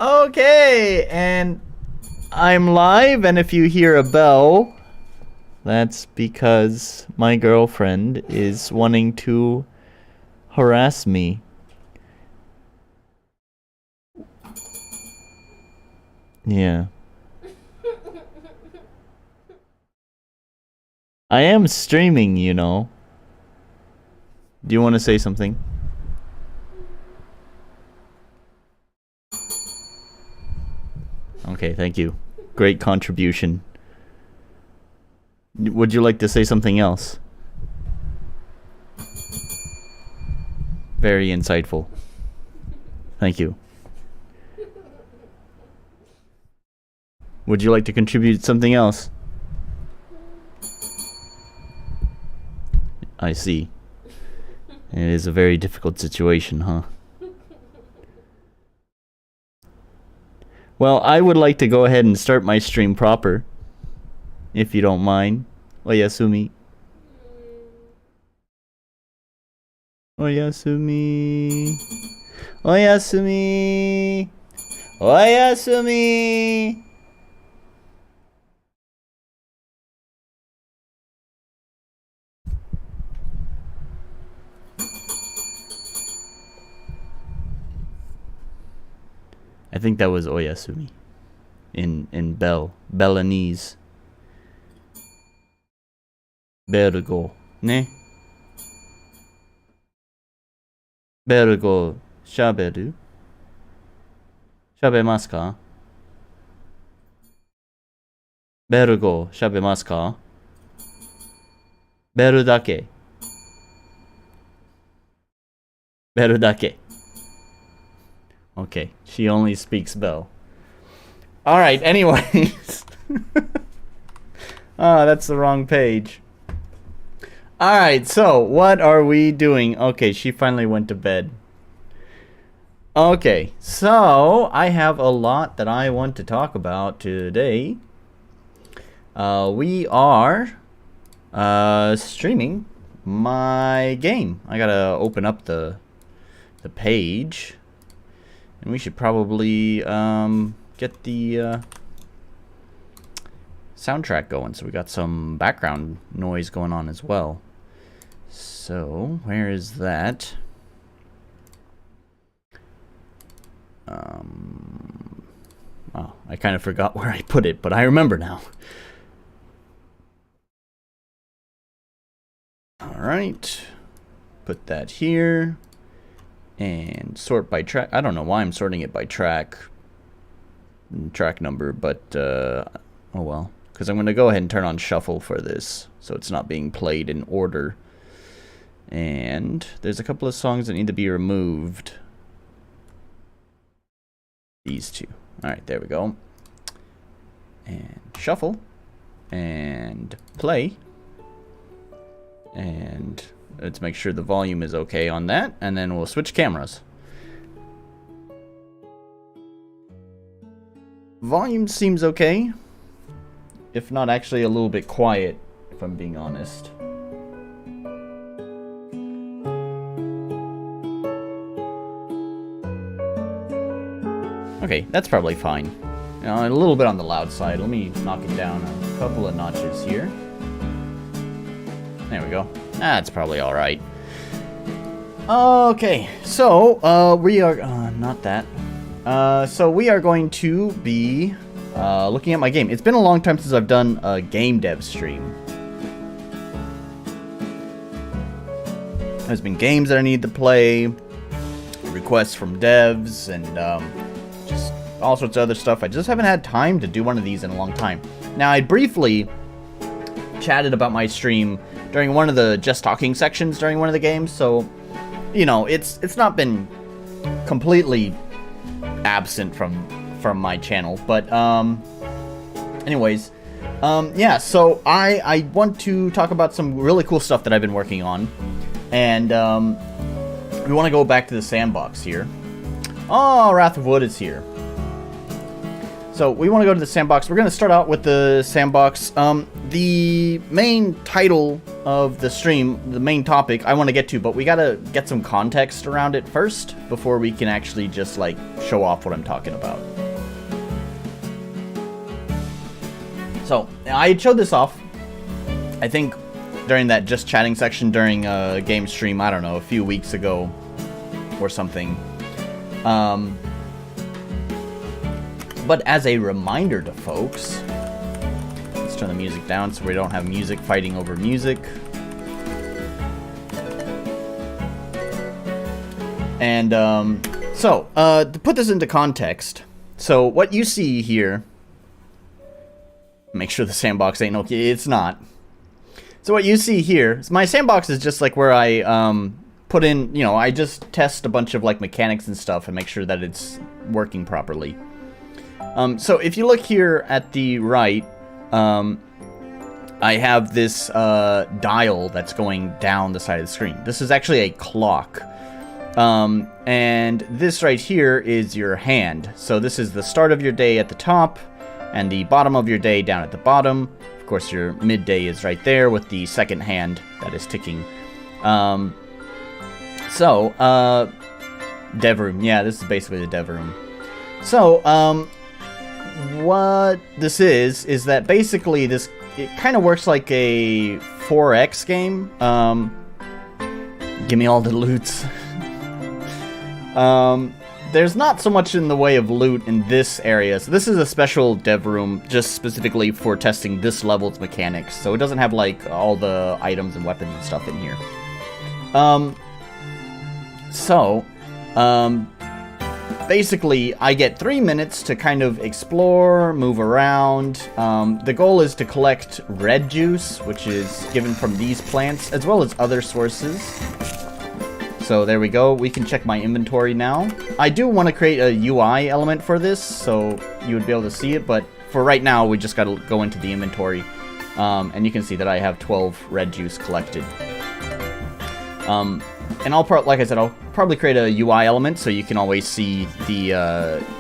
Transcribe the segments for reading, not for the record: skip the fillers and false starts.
Okay, and I'm live, and if you hear a bell, that's because my girlfriend is wanting to harass me. Yeah. I am streaming, you know. Do you want to say something? Okay, thank you. Great contribution. Would you like to say something else? Very insightful. Thank you. Would you like to contribute something else? I see. It is a very difficult situation, huh? Well, I would like to go ahead and start my stream proper, if you don't mind. Oyasumi. Oyasumi. Oyasumi. Oyasumi. I think that was Oyasumi in Belanese. Bergo, ne? Bergo, shaberu? Shabemasu ka? Bergo, shabemasu ka? Beru dake. Beru dake. Okay, she only speaks Bell. Alright, anyways. Oh, that's the wrong page. Alright, so what are we doing? Okay, she finally went to bed. Okay, so I have a lot that I want to talk about today. We are streaming my game. I gotta open up the page. And we should probably get the soundtrack going. So we got some background noise going on as well. So where is that? Oh, I kind of forgot where I put it, but I remember now. All right, put that here. And sort by track. I don't know why I'm sorting it by track number, but oh well. Because I'm going to go ahead and turn on shuffle for this, so it's not being played in order. And there's a couple of songs that need to be removed. These two. Alright, there we go. And shuffle. And play. And let's make sure the volume is okay on that, and then we'll switch cameras. Volume seems okay, if not actually a little bit quiet, if I'm being honest. Okay, that's probably fine. You know, a little bit on the loud side. Let me knock it down a couple of notches here. There we go. That's probably alright. Okay, so, we are, not that. So we are going to be, looking at my game. It's been a long time since I've done a game dev stream. There's been games that I need to play, requests from devs, and, just all sorts of other stuff. I just haven't had time to do one of these in a long time. Now, I briefly chatted about my stream during one of the just talking sections during one of the games, so you know it's not been completely absent from my channel, but anyways, yeah, so I want to talk about some really cool stuff that I've been working on, and we want to go back to the sandbox here. Oh, Wrath of Wood is here. So we want to go to the sandbox. We're going to start out with the sandbox. The main title of the stream, the main topic I want to get to, but we gotta get some context around it first before we can actually just like show off what I'm talking about. So I showed this off, I think, during that just chatting section during a game stream, I don't know, a few weeks ago or something. But as a reminder to folks, let's turn the music down so we don't have music fighting over music. And to put this into context, so what you see here, make sure the sandbox ain't okay, it's not. So what you see here, my sandbox is just like where I put in, you know, I just test a bunch of like mechanics and stuff and make sure that it's working properly. So if you look here at the right, I have this dial that's going down the side of the screen. This is actually a clock. And this right here is your hand. So this is the start of your day at the top and the bottom of your day down at the bottom. Of course, your midday is right there with the second hand that is ticking. Dev room. Yeah, this is basically the dev room. So, what this is that basically it kind of works like a 4X game. Give me all the loots. There's not so much in the way of loot in this area. So this is a special dev room just specifically for testing this level's mechanics. So it doesn't have like all the items and weapons and stuff in here. Basically, I get 3 minutes to kind of explore, move around. The goal is to collect red juice, which is given from these plants, as well as other sources. So there we go. We can check my inventory now. I do want to create a UI element for this, so you would be able to see it, but for right now, we just got to go into the inventory. And you can see that I have 12 red juice collected. And like I said, I'll probably create a UI element so you can always see the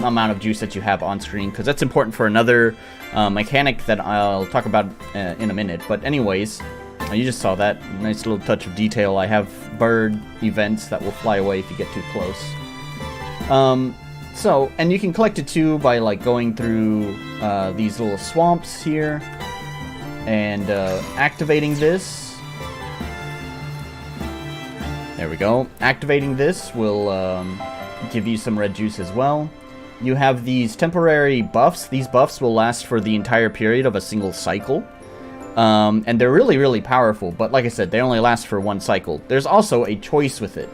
amount of juice that you have on screen, because that's important for another mechanic that I'll talk about in a minute. But anyways, you just saw that nice little touch of detail. I have bird events that will fly away if you get too close. And you can collect it too by like going through these little swamps here and activating this. There we go. Activating this will give you some red juice as well. You have these temporary buffs. These buffs will last for the entire period of a single cycle. And they're really, really powerful. But like I said, they only last for one cycle. There's also a choice with it.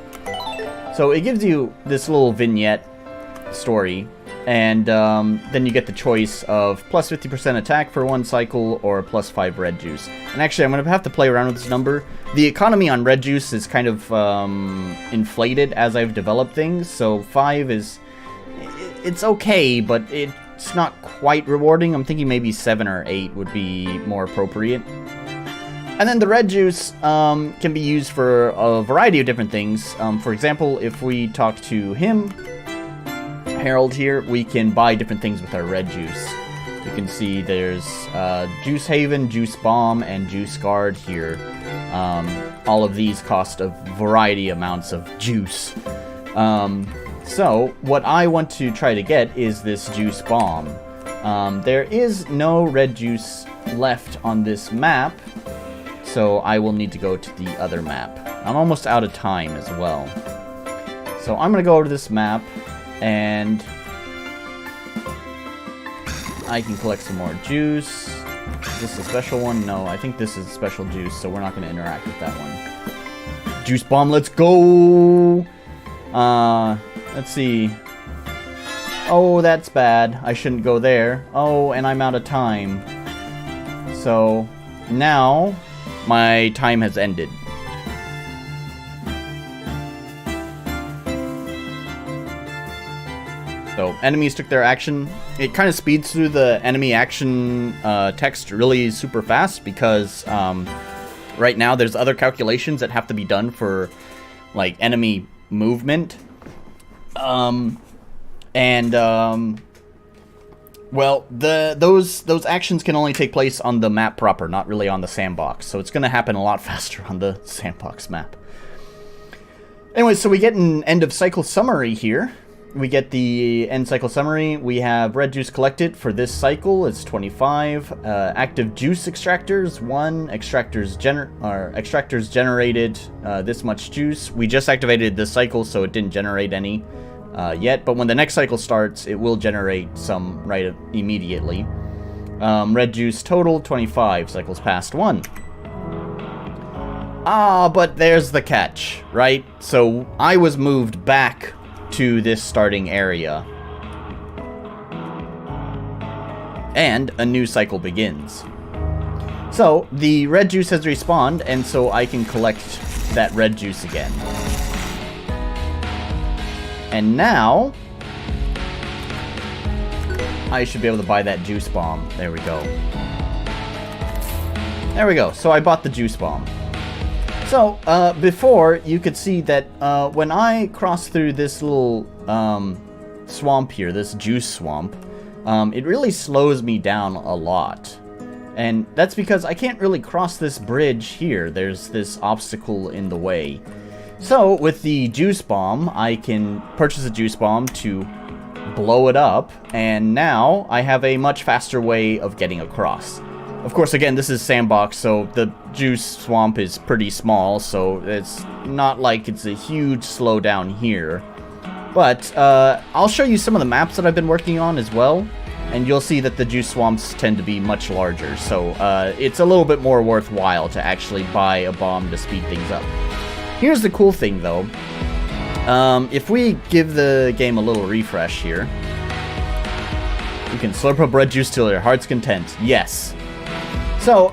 So it gives you this little vignette story. And then you get the choice of plus 50% attack for one cycle or plus 5 red juice. And actually, I'm going to have to play around with this number. The economy on red juice is kind of inflated as I've developed things. So 5 is... it's okay, but it's not quite rewarding. I'm thinking maybe 7 or 8 would be more appropriate. And then the red juice can be used for a variety of different things. For example, if we talk to him... Harold here, we can buy different things with our red juice. You can see there's Juice Haven, Juice Bomb, and Juice Guard here. All of these cost a variety amounts of juice. So what I want to try to get is this Juice Bomb. There is no red juice left on this map, so I will need to go to the other map. I'm almost out of time as well. So I'm going to go over to this map, and I can collect some more juice. Is this a special one? No, I think this is a special juice, so we're not going to interact with that one. Juice Bomb, let's go! Let's see. Oh, that's bad. I shouldn't go there. Oh, and I'm out of time. So, now, my time has ended. So, enemies took their action. It kind of speeds through the enemy action text really super fast because right now there's other calculations that have to be done for like enemy movement. Well, those actions can only take place on the map proper, not really on the sandbox. So it's going to happen a lot faster on the sandbox map. Anyway, so we get an end of cycle summary here. We get the end cycle summary. We have red juice collected for this cycle. It's 25. Active juice extractors, 1. Extractors generated this much juice. We just activated this cycle, so it didn't generate any yet. But when the next cycle starts, it will generate some right immediately. Red juice total, 25. Cycles past 1. Ah, but there's the catch, right? So I was moved back to this starting area. And a new cycle begins. So the red juice has respawned, and so I can collect that red juice again. And now I should be able to buy that juice bomb. There we go. There we go. So I bought the juice bomb. So, before, you could see that when I cross through this little swamp here, this juice swamp, it really slows me down a lot. And that's because I can't really cross this bridge here. There's this obstacle in the way. So, with the juice bomb, I can purchase a juice bomb to blow it up, and now I have a much faster way of getting across. Of course, again, this is sandbox, so the juice swamp is pretty small, so it's not like it's a huge slowdown here. But I'll show you some of the maps that I've been working on as well, and you'll see that the juice swamps tend to be much larger, so it's a little bit more worthwhile to actually buy a bomb to speed things up. Here's the cool thing, though. If we give the game a little refresh here, you can slurp up red juice till your heart's content. Yes. So,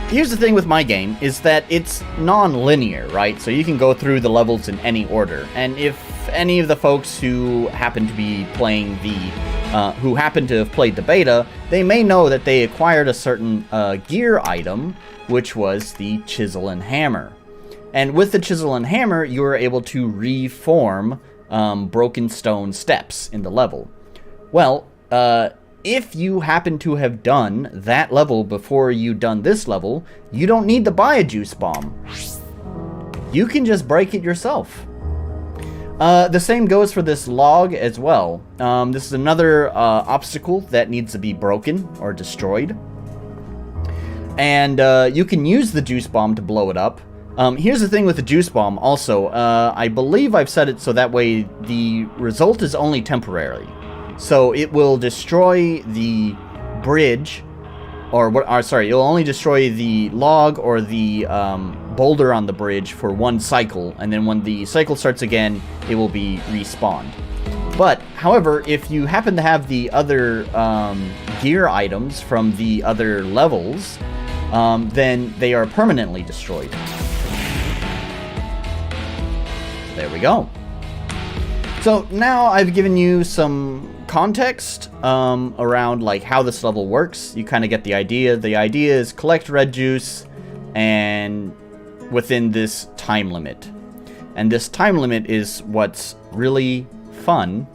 here's the thing with my game, is that it's non-linear, right? So you can go through the levels in any order. And if any of the folks who happen to be playing who happen to have played the beta, they may know that they acquired a certain gear item, which was the chisel and hammer. And with the chisel and hammer, you are able to reform broken stone steps in the level. Well, if you happen to have done that level before you done this level, you don't need to buy a juice bomb. You can just break it yourself. The same goes for this log as well. This is another obstacle that needs to be broken or destroyed. And you can use the juice bomb to blow it up. Here's the thing with the juice bomb also. I believe I've set it so that way the result is only temporary. So it will destroy the bridge, it'll only destroy the log or the boulder on the bridge for one cycle, and then when the cycle starts again, it will be respawned. But, however, if you happen to have the other gear items from the other levels, then they are permanently destroyed. There we go. So now I've given you some context around like how this level works. You kind of get the idea. The idea is collect red juice and within this time limit. And this time limit is what's really fun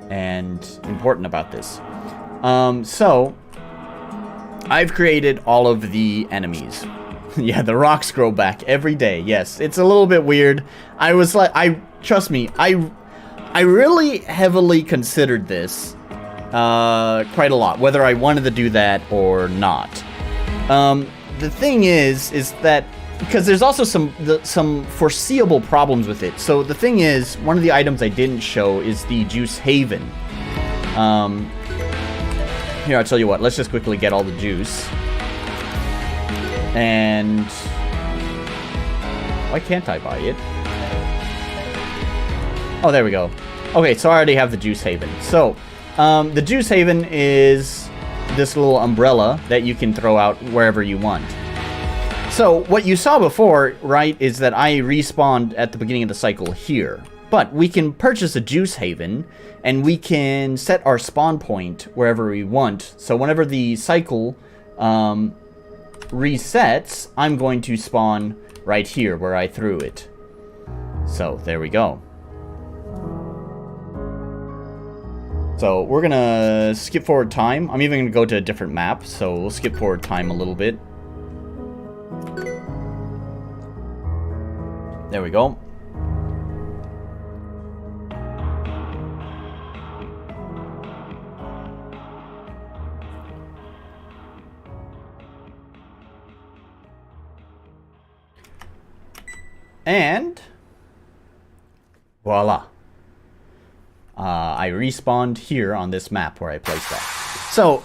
and important about this. So I've created all of the enemies. Yeah, the rocks grow back every day. Yes, it's a little bit weird. I was like, trust me, I really heavily considered this quite a lot, whether I wanted to do that or not. The thing is that because there's also some foreseeable problems with it. So the thing is, one of the items I didn't show is the Juice Haven. Here, I'll tell you what. Let's just quickly get all the juice. And why can't I buy it? Oh, there we go. Okay, so I already have the Juice Haven. So, the Juice Haven is this little umbrella that you can throw out wherever you want. So, what you saw before, right, is that I respawned at the beginning of the cycle here. But we can purchase a Juice Haven, and we can set our spawn point wherever we want. So, whenever the cycle resets, I'm going to spawn right here where I threw it. So, there we go. So we're gonna skip forward time. I'm even gonna go to a different map, so we'll skip forward time a little bit. There we go. And voila. I respawned here on this map where I placed that. So,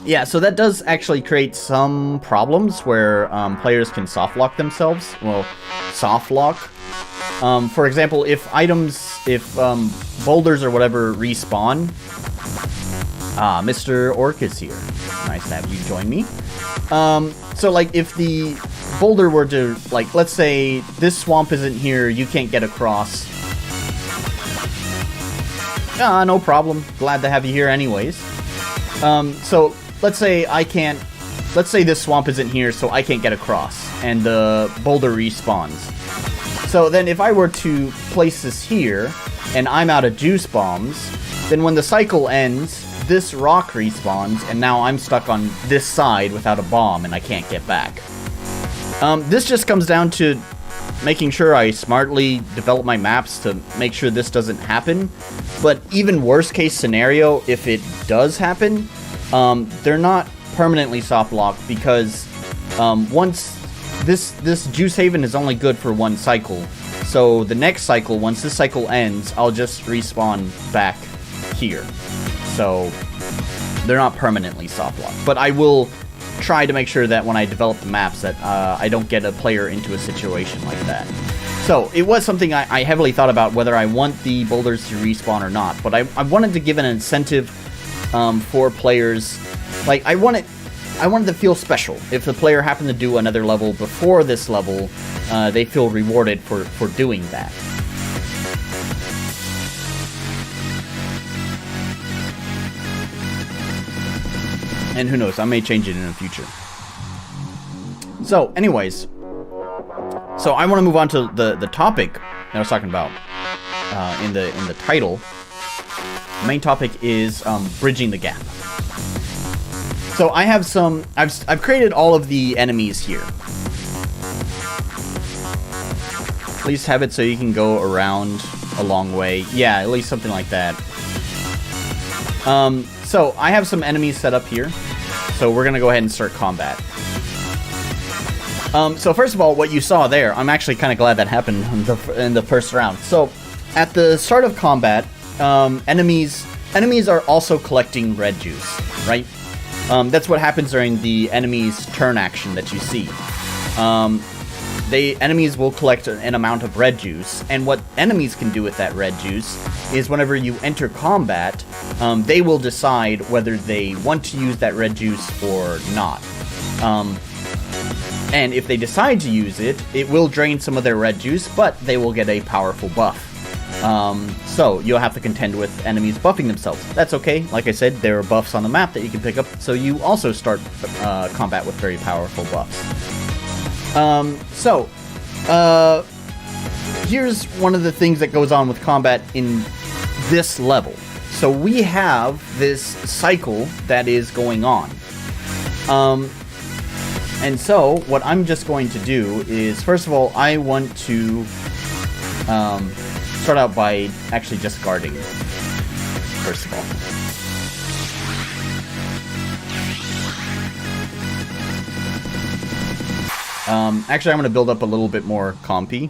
yeah, so that does actually create some problems where players can soft lock themselves. Well, soft lock. For example, if boulders or whatever respawn. Mr. Orc is here. Nice to have you join me. So, like, if the boulder were to, like, let's say this swamp isn't here, you can't get across. No problem. Glad to have you here anyways. So, let's say this swamp isn't here, so I can't get across, and the boulder respawns. So then if I were to place this here, and I'm out of juice bombs, then when the cycle ends, this rock respawns, and now I'm stuck on this side without a bomb, and I can't get back. This just comes down to making sure I smartly develop my maps to make sure this doesn't happen. But even worst case scenario, if it does happen, they're not permanently soft locked, because once this juice haven is only good for one cycle. So the next cycle, once this cycle ends, I'll just respawn back here. So they're not permanently soft locked. But I will try to make sure that when I develop the maps that I don't get a player into a situation like that. So it was something I heavily thought about whether I want the boulders to respawn or not. But I wanted to give an incentive for players. Like, I wanted to feel special. If the player happened to do another level before this level, they feel rewarded for doing that. And who knows, I may change it in the future. So, anyways. So, I want to move on to the topic that I was talking about in the title. The main topic is bridging the gap. So, I have I've created all of the enemies here. At least have it so you can go around a long way. Yeah, at least something like that. So, I have some enemies set up here. So, we're going to go ahead and start combat. So, first of all, what you saw there, I'm actually kind of glad that happened in the first round. So, at the start of combat, enemies are also collecting red juice, right? That's what happens during the enemy's turn action that you see. Enemies will collect an amount of red juice, and what enemies can do with that red juice is whenever you enter combat, they will decide whether they want to use that red juice or not. And if they decide to use it, it will drain some of their red juice, but they will get a powerful buff. So you'll have to contend with enemies buffing themselves. That's okay. Like I said, there are buffs on the map that you can pick up, so you also start combat with very powerful buffs. Here's one of the things that goes on with combat in this level. So we have this cycle that is going on. And so what I'm just going to do is, first of all, I want to start out by actually just guarding, first of all. Actually, I'm going to build up a little bit more compy.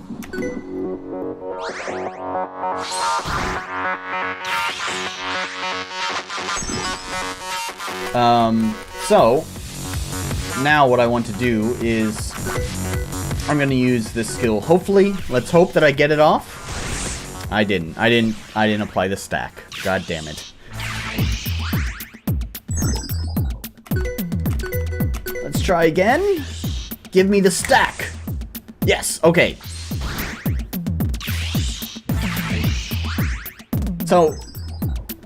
So, now what I want to do is, I'm going to use this skill, hopefully. Let's hope that I get it off. I didn't apply the stack. God damn it. Let's try again. Give me the stack. Yes, okay. So,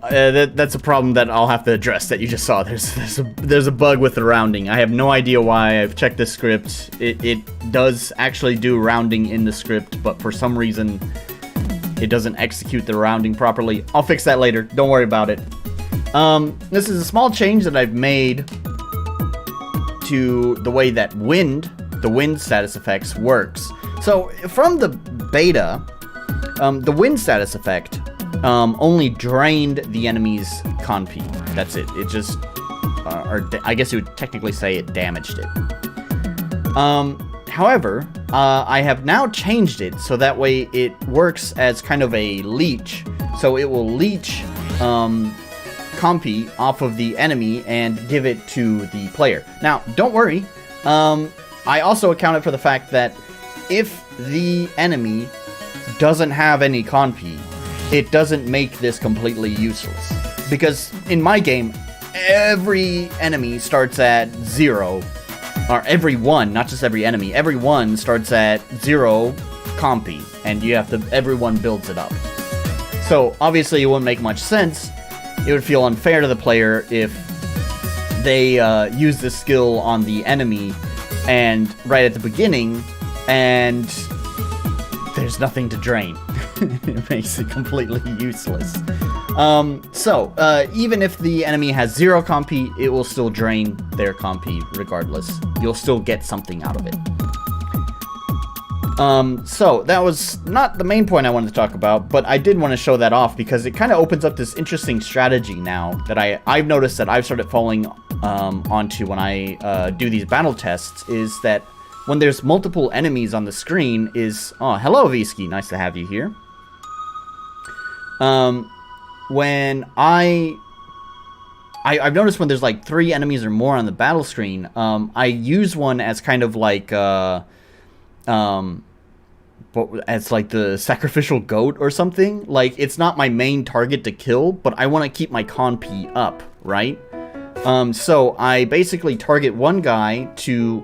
that's a problem that I'll have to address that you just saw. There's a bug with the rounding. I have no idea why. I've checked the script. It does actually do rounding in the script, but for some reason, it doesn't execute the rounding properly. I'll fix that later. Don't worry about it. This is a small change that I've made to the way that the wind status effects works. So from the beta, the wind status effect only drained the enemy's con P. That's it. It just, or I guess you would technically say it damaged it. However, I have now changed it so that way it works as kind of a leech. So it will leech Compi off of the enemy and give it to the player. Now, don't worry. I also accounted for the fact that if the enemy doesn't have any Compi, it doesn't make this completely useless. Because in my game, every enemy starts at 0. Or every one, not just every enemy. Every one starts at 0 Compi. And you have to, everyone builds it up. So, obviously, it wouldn't make much sense. It would feel unfair to the player if they use this skill on the enemy and right at the beginning, and there's nothing to drain. It makes it completely useless. Even if the enemy has 0 Compi, it will still drain their Compi regardless. You'll still get something out of it. So that was not the main point I wanted to talk about, but I did want to show that off because it kind of opens up this interesting strategy now that I've noticed that I've started falling onto when I do these battle tests, is that when there's multiple enemies on the screen is... Oh, hello, Visky. Nice to have you here. When I've noticed when there's like 3 enemies or more on the battle screen, I use one as kind of like... as like the sacrificial goat or something. Like, it's not my main target to kill, but I want to keep my con P up, right? So I basically target one guy to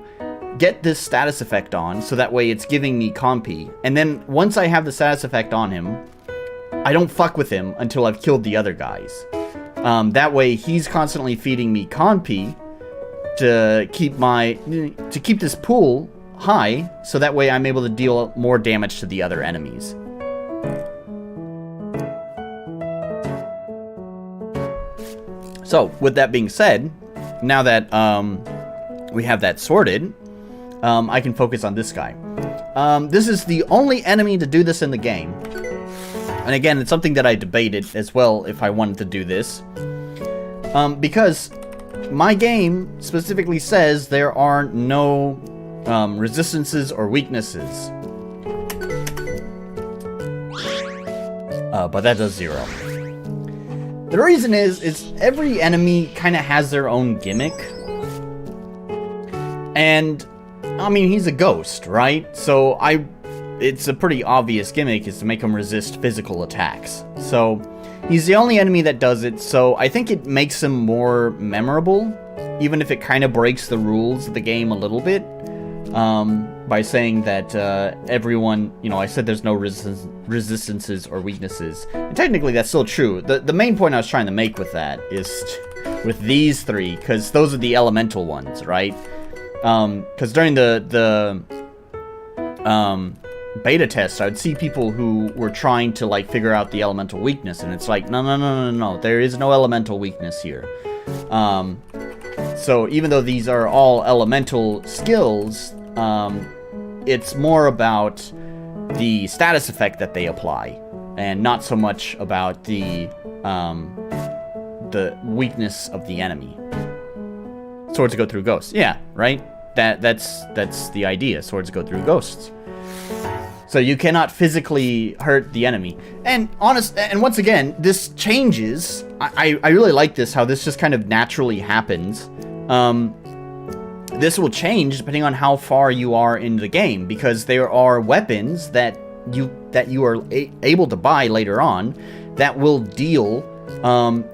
get this status effect on, so that way it's giving me con P. And then once I have the status effect on him, I don't fuck with him until I've killed the other guys. That way he's constantly feeding me con P to keep this pool high, so that way I'm able to deal more damage to the other enemies. So, with that being said, now that we have that sorted, I can focus on this guy. This is the only enemy to do this in the game. And again, it's something that I debated as well if I wanted to do this. Because my game specifically says there are no resistances or weaknesses. But that does 0. The reason is every enemy kind of has their own gimmick. And, I mean, he's a ghost, right? So it's a pretty obvious gimmick is to make him resist physical attacks. So he's the only enemy that does it, so I think it makes him more memorable, even if it kind of breaks the rules of the game a little bit. By saying that everyone, I said there's no resistances or weaknesses. And technically, that's still true. The main point I was trying to make with that is with these 3, because those are the elemental ones, right? Because during the beta test, I would see people who were trying to, like, figure out the elemental weakness, and it's like, no, there is no elemental weakness here. So even though these are all elemental skills, it's more about the status effect that they apply, and not so much about the weakness of the enemy. Swords go through ghosts. Yeah, right? That's the idea. Swords go through ghosts. So you cannot physically hurt the enemy. And once again, this changes. I really like this, how this just kind of naturally happens. This will change depending on how far you are in the game, because there are weapons that you are able to buy later on that will deal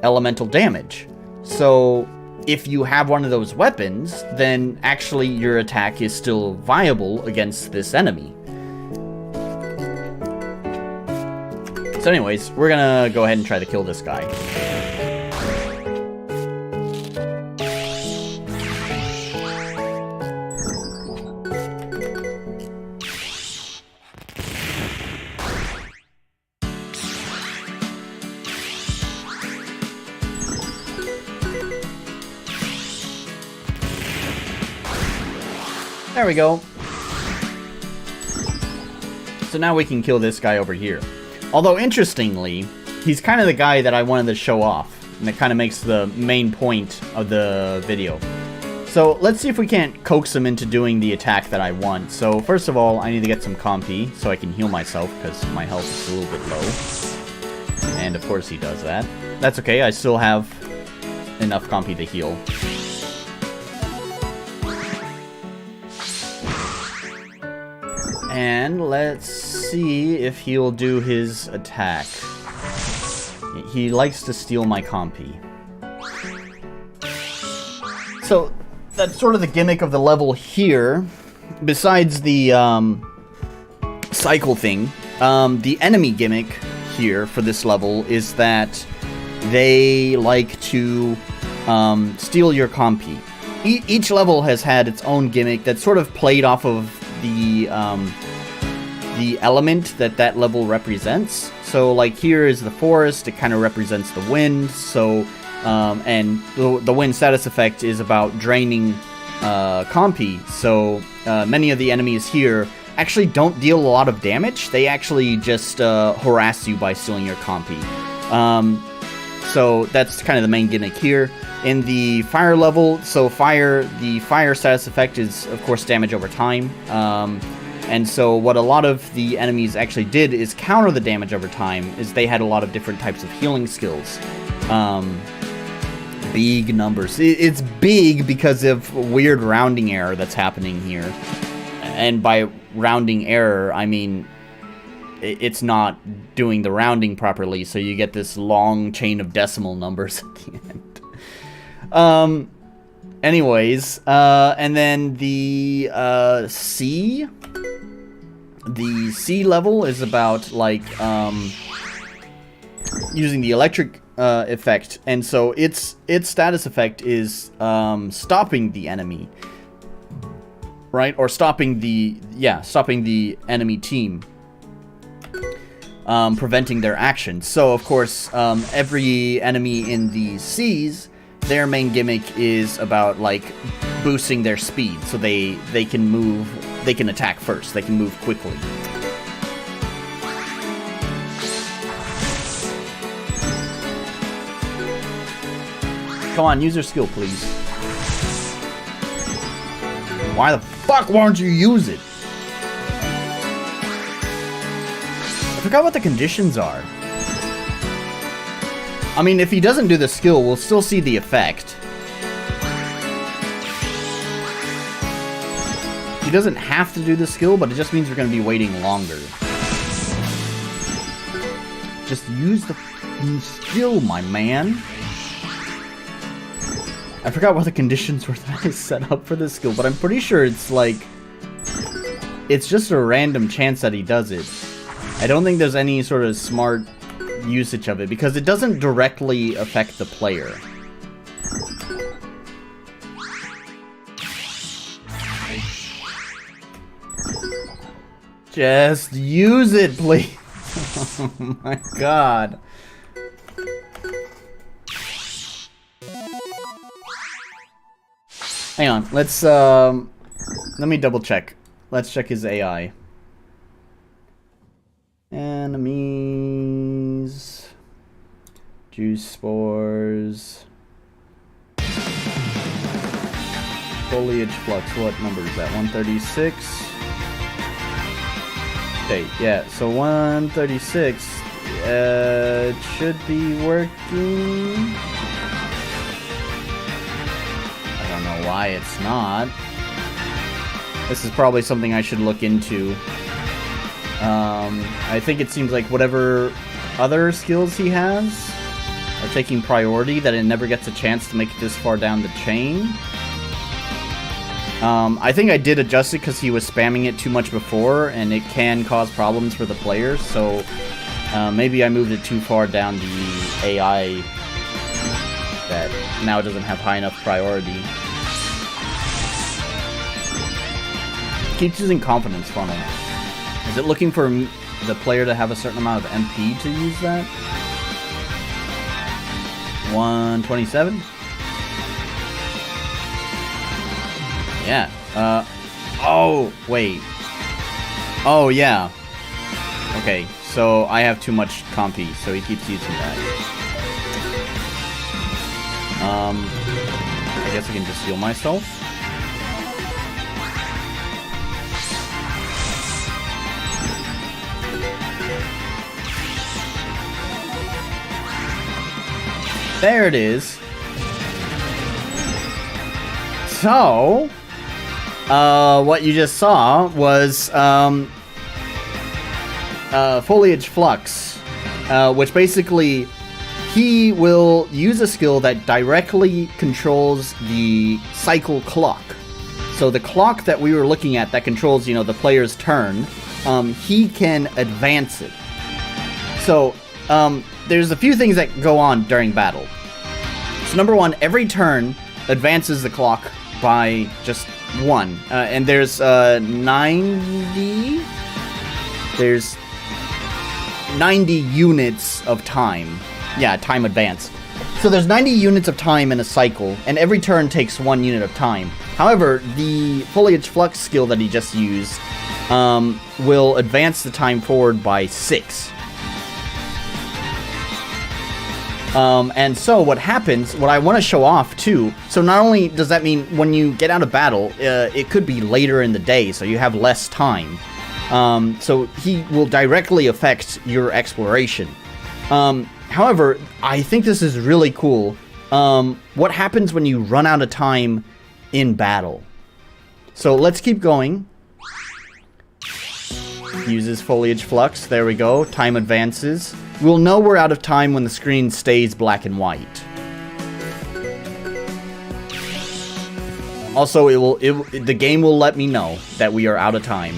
elemental damage. So if you have one of those weapons, then actually your attack is still viable against this enemy. So anyways, we're gonna go ahead and try to kill this guy. There we go. So now we can kill this guy over here. Although, interestingly, he's kind of the guy that I wanted to show off. And it kind of makes the main point of the video. So, let's see if we can't coax him into doing the attack that I want. So, first of all, I need to get some compy so I can heal myself, because my health is a little bit low. And, of course, he does that. That's okay, I still have enough compy to heal. And let's see if he'll do his attack. He likes to steal my compy. So, that's sort of the gimmick of the level here. Besides the cycle thing, the enemy gimmick here for this level is that they like to steal your compy. Each level has had its own gimmick that's sort of played off of the element that level represents. So, like, here is the forest. It kind of represents the wind. So, and the wind status effect is about draining compy. So, many of the enemies here actually don't deal a lot of damage. They actually just harass you by stealing your compy. So, that's kind of the main gimmick here. In the fire level, so the fire status effect is, of course, damage over time. And so what a lot of the enemies actually did is counter the damage over time, is they had a lot of different types of healing skills. Big numbers. It's big because of weird rounding error that's happening here. And by rounding error, I mean it's not doing the rounding properly, so you get this long chain of decimal numbers at the end. Anyways, and then the C level is about, like, using the electric effect, and so its status effect is stopping the enemy, right? Or stopping the enemy team, preventing their actions. So, of course, every enemy in the C's, their main gimmick is about, like, boosting their speed, so they can move, they can attack first, they can move quickly. Come on, use your skill, please. Why the fuck won't you use it? I forgot what the conditions are. I mean, if he doesn't do the skill, we'll still see the effect. He doesn't have to do the skill, but it just means we're going to be waiting longer. Just use the skill, my man. I forgot what the conditions were that I set up for this skill, but I'm pretty sure it's like... it's just a random chance that he does it. I don't think there's any sort of smart usage of it, because it doesn't directly affect the player. Just use it, please. Oh my god. Hang on, let's let me double check. Let's check his AI. Enemies, juice spores, foliage flux. What number is that? 136. Okay, yeah. So 136. It should be working. I don't know why it's not. This is probably something I should look into. I think it seems like whatever other skills he has are taking priority, that it never gets a chance to make it this far down the chain. I think I did adjust it because he was spamming it too much before, and it can cause problems for the players, so maybe I moved it too far down the AI that now it doesn't have high enough priority. Keeps using confidence funnel. Is it looking for the player to have a certain amount of MP to use that? 127? Yeah. Oh, wait. Oh, yeah. Okay, so I have too much compy, so he keeps using that. I guess I can just heal myself. There it is. So, what you just saw was, Foliage Flux, which basically, he will use a skill that directly controls the cycle clock. So the clock that we were looking at that controls, you know, the player's turn, he can advance it. So, there's a few things that go on during battle. So number one, every turn advances the clock by just one. And there's 90... There's 90 units of time. Yeah, time advance. So there's 90 units of time in a cycle, and every turn takes 1 unit of time. However, the Foliage Flux skill that he just used will advance the time forward by 6. And so what happens, what I want to show off too, so not only does that mean when you get out of battle, it could be later in the day, so you have less time. So he will directly affect your exploration. However, I think this is really cool. What happens when you run out of time in battle? So let's keep going. Uses Foliage Flux. There we go. Time advances. We'll know we're out of time when the screen stays black and white. Also, the game will let me know that we are out of time.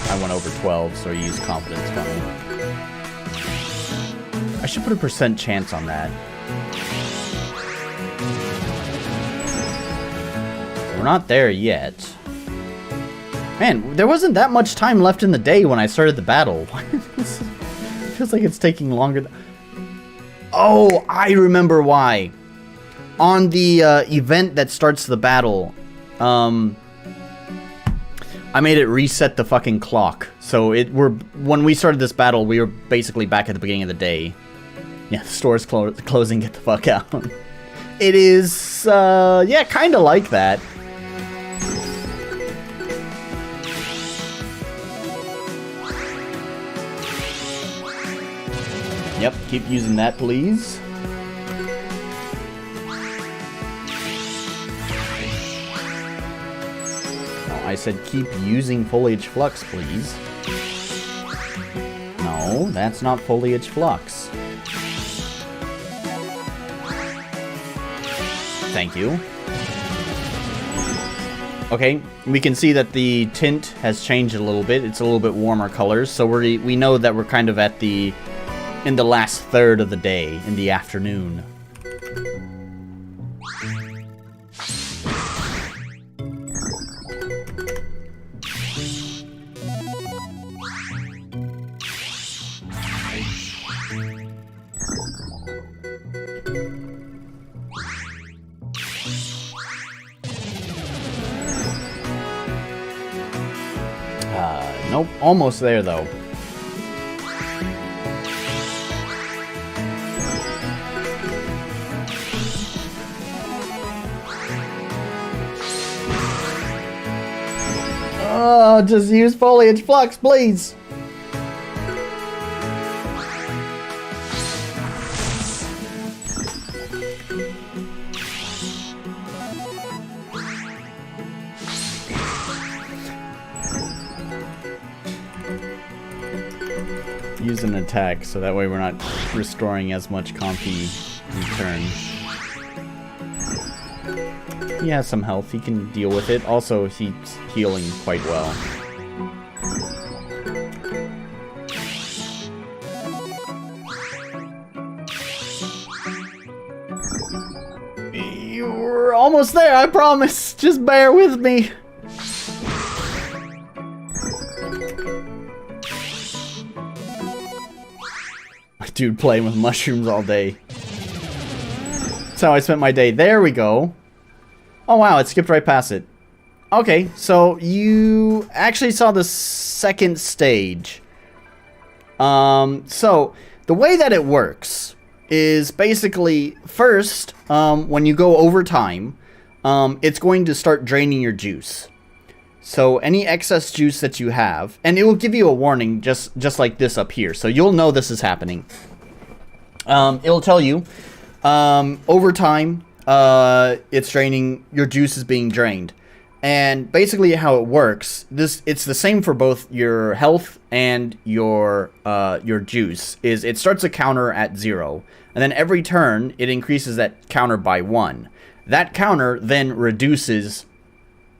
I went over 12, so I used Confidence Funnel. I should put a % chance on that. We're not there yet. Man, there wasn't that much time left in the day when I started the battle. It feels like it's taking longer. Oh, I remember why. On the event that starts the battle, I made it reset the fucking clock. So when we started this battle, we were basically back at the beginning of the day. Yeah, the store's closing, get the fuck out. It is, yeah, kind of like that. Yep, keep using that, please. Oh, I said keep using Foliage Flux, please. No, that's not Foliage Flux. Thank you. Okay, we can see that the tint has changed a little bit. It's a little bit warmer colors, so we know that we're kind of at in the last third of the day, in the afternoon. Nope, almost there though. Oh, just use Foliage Flux, please. Use an attack, so that way we're not restoring as much compy in turn. He has some health, he can deal with it. Also, he's healing quite well. You're almost there, I promise. Just bear with me. dude playing with mushrooms all day. That's how I spent my day. There we go. Oh, wow, it skipped right past it. Okay, so you actually saw the second stage. So the way that it works is basically first, when you go over time, it's going to start draining your juice. So any excess juice that you have, and it will give you a warning just like this up here. So you'll know this is happening. It'll tell you, over time, it's draining, your juice is being drained. And basically how it works, it's the same for both your health and your juice, is it starts a counter at 0. And then every turn, it increases that counter by 1. That counter then reduces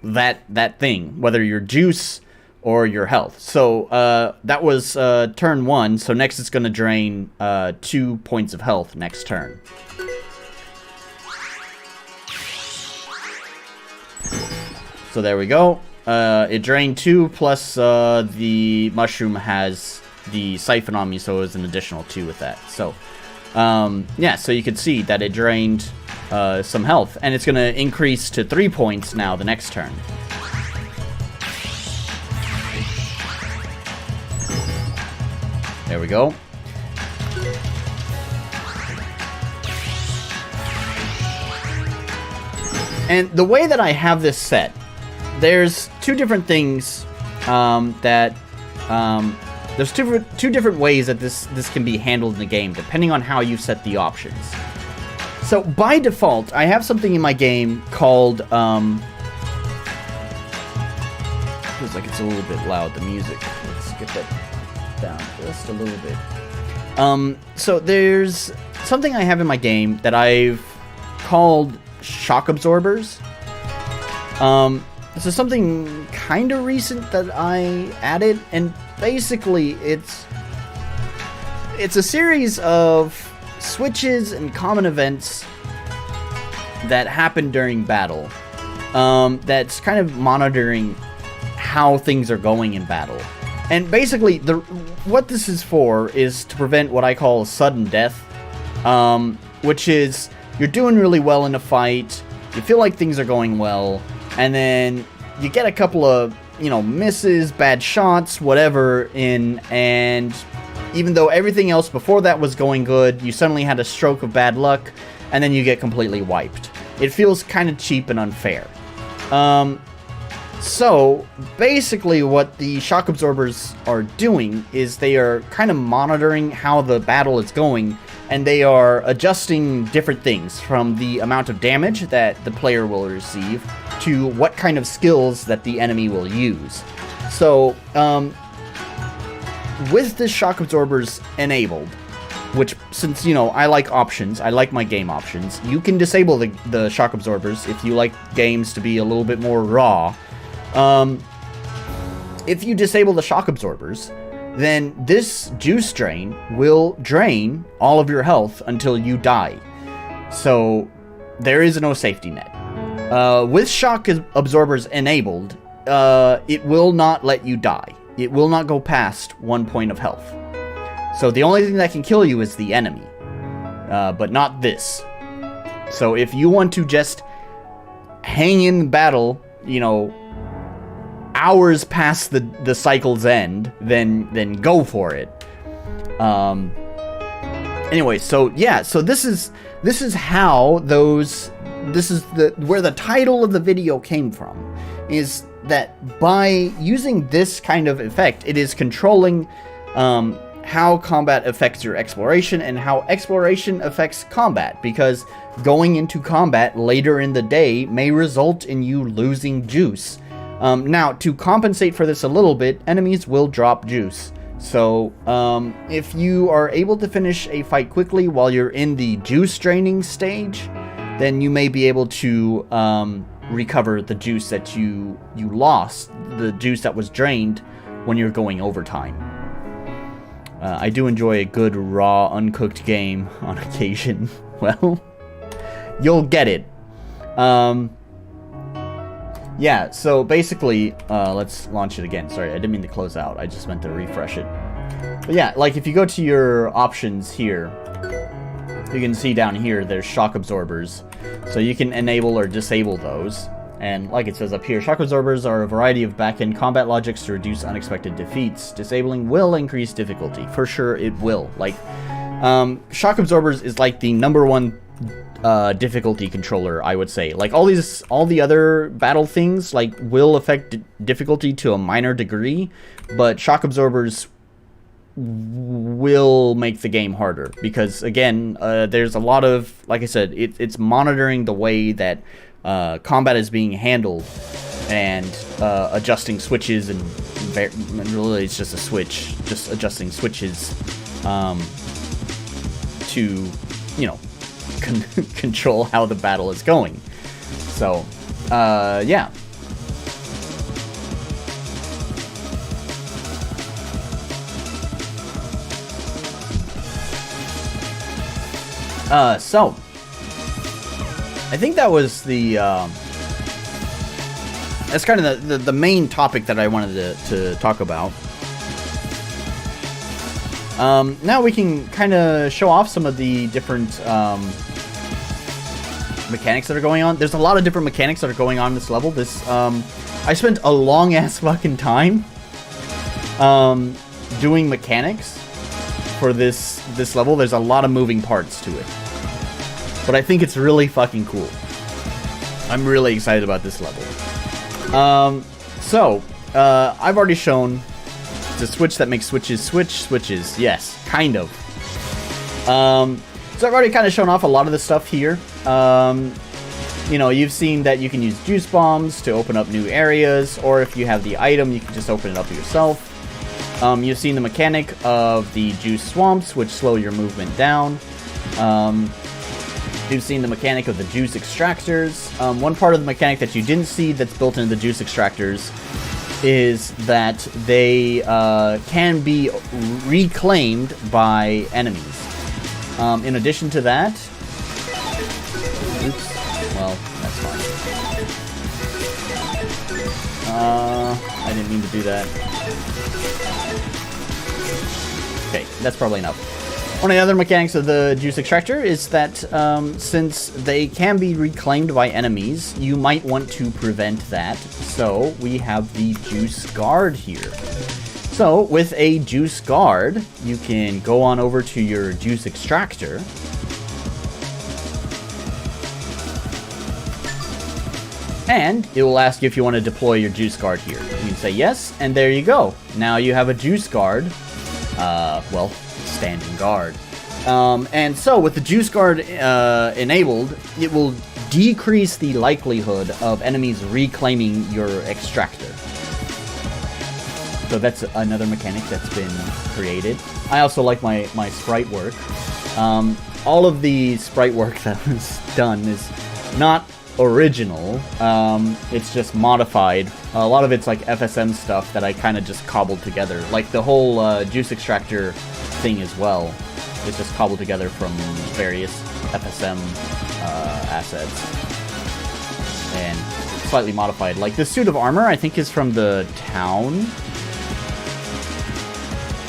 that thing, whether your juice or your health. So that was turn 1, so next it's going to drain 2 points of health next turn. So there we go. It drained 2, plus the mushroom has the siphon on me, so it was an additional 2 with that. So yeah, so you can see that it drained some health, and it's going to increase to 3 points now the next turn. There we go. And the way that I have this set, there's 2 different things there's two different ways that this can be handled in the game, depending on how you set the options. So by default, I have something in my game called feels like it's a little bit loud, the music. Let's get that down just a little bit. So there's something I have in my game that I've called shock absorbers. This is something kind of recent that I added, and basically it's a series of switches and common events that happen during battle, that's kind of monitoring how things are going in battle. And basically what this is for is to prevent what I call sudden death, which is you're doing really well in a fight, you feel like things are going well, and then you get a couple of, misses, bad shots, whatever, and even though everything else before that was going good, you suddenly had a stroke of bad luck, and then you get completely wiped. It feels kind of cheap and unfair. So, basically what the shock absorbers are doing is they are kind of monitoring how the battle is going, and they are adjusting different things, from the amount of damage that the player will receive to what kind of skills that the enemy will use. So, with the shock absorbers enabled, which, since, I like options, I like my game options, you can disable the shock absorbers if you like games to be a little bit more raw. If you disable the shock absorbers, then this juice drain will drain all of your health until you die. So there is no safety net. With shock absorbers enabled, it will not let you die. It will not go past 1 point of health. So the only thing that can kill you is the enemy, but not this. So if you want to just hang in battle, hours past the cycle's end, then go for it. Anyway, so yeah, so this is how where the title of the video came from, is that by using this kind of effect, it is controlling how combat affects your exploration and how exploration affects combat, because going into combat later in the day may result in you losing juice. Now, to compensate for this a little bit, enemies will drop juice. So, if you are able to finish a fight quickly while you're in the juice draining stage, then you may be able to recover the juice that you lost, the juice that was drained when you're going overtime. I do enjoy a good, raw, uncooked game on occasion. Well, you'll get it. Yeah, so basically, let's launch it again. Sorry, I didn't mean to close out. I just meant to refresh it. But yeah, like if you go to your options here, you can see down here there's shock absorbers. So you can enable or disable those. And like it says up here, shock absorbers are a variety of back-end combat logics to reduce unexpected defeats. Disabling will increase difficulty. For sure it will. Like, shock absorbers is like the #1 difficulty controller, I would say. Like all the other battle things like will affect difficulty to a minor degree, but shock absorbers will make the game harder because again, there's a lot of, like I said, it's monitoring the way that combat is being handled and adjusting switches and really it's just a switch, just adjusting switches to, you know, control how the battle is going. So, yeah. So, I think that was the, that's kind of the main topic that I wanted to talk about. Now we can kind of show off some of the different mechanics that are going on. There's a lot of different mechanics that are going on in this level. This, I spent a long ass fucking time doing mechanics for this level. There's a lot of moving parts to it, but I think it's really fucking cool. I'm really excited about this level. I've already shown the switch that makes switches. Yes, kind of. So I've already kind of shown off a lot of the stuff here. You know, you've seen that you can use juice bombs to open up new areas, or if you have the item, you can just open it up yourself. You've seen the mechanic of the juice swamps, which slow your movement down. You've seen the mechanic of the juice extractors. One part of the mechanic that you didn't see that's built into the juice extractors is that they can be reclaimed by enemies. In addition to that... Oops. Well, that's fine. I didn't mean to do that. Okay, that's probably enough. One of the other mechanics of the juice extractor is that since they can be reclaimed by enemies, you might want to prevent that. So we have the juice guard here. So with a juice guard, you can go on over to your juice extractor. And it will ask you if you want to deploy your juice guard here. You can say yes, and there you go. Now you have a juice guard. Well, standing guard. And so with the juice guard enabled, it will decrease the likelihood of enemies reclaiming your extractor. So that's another mechanic that's been created. I also like my sprite work. All of the sprite work that was done is not original. It's just modified. A lot of it's like FSM stuff that I kind of just cobbled together. Like the whole juice extractor thing as well. It's just cobbled together from various FSM assets. And slightly modified. Like this suit of armor I think is from the town.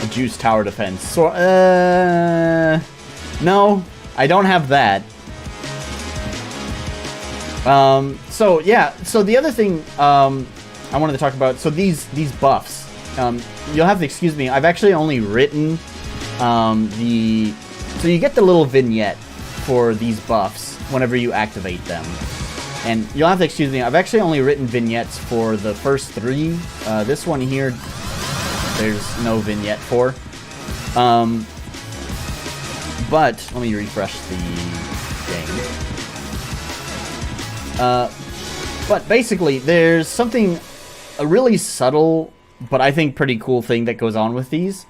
The juice tower defense. So, no, I don't have that. So yeah, so the other thing I wanted to talk about, so these buffs, you'll have to excuse me, I've actually only written so you get the little vignette for these buffs whenever you activate them. And you'll have to excuse me, I've actually only written vignettes for the first 3. This one here, there's no vignette for. But let me refresh the game. But basically, there's something, a really subtle, but I think pretty cool thing that goes on with these.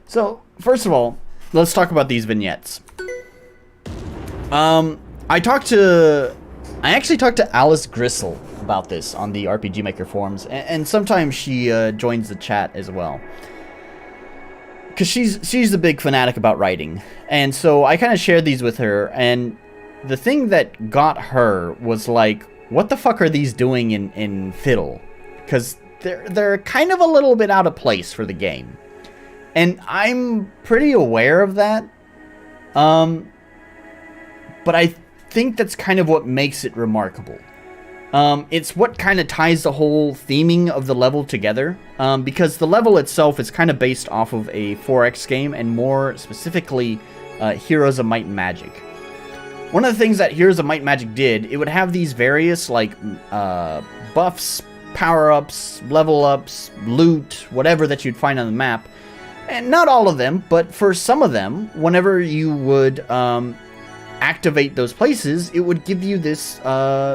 So, first of all, let's talk about these vignettes. I actually talked to Alice Gristle about this on the RPG Maker forums, and sometimes she joins the chat as well. Because she's a big fanatic about writing. And so I kind of shared these with her, and the thing that got her was like, what the fuck are these doing in Fiddle? Because they're kind of a little bit out of place for the game. And I'm pretty aware of that. But I think that's kind of what makes it remarkable. It's what kind of ties the whole theming of the level together, because the level itself is kind of based off of a 4X game, and more specifically, Heroes of Might and Magic. One of the things that Heroes of Might and Magic did, it would have these various, like, buffs, power-ups, level-ups, loot, whatever that you'd find on the map. And not all of them, but for some of them, whenever you would, activate those places, it would give you this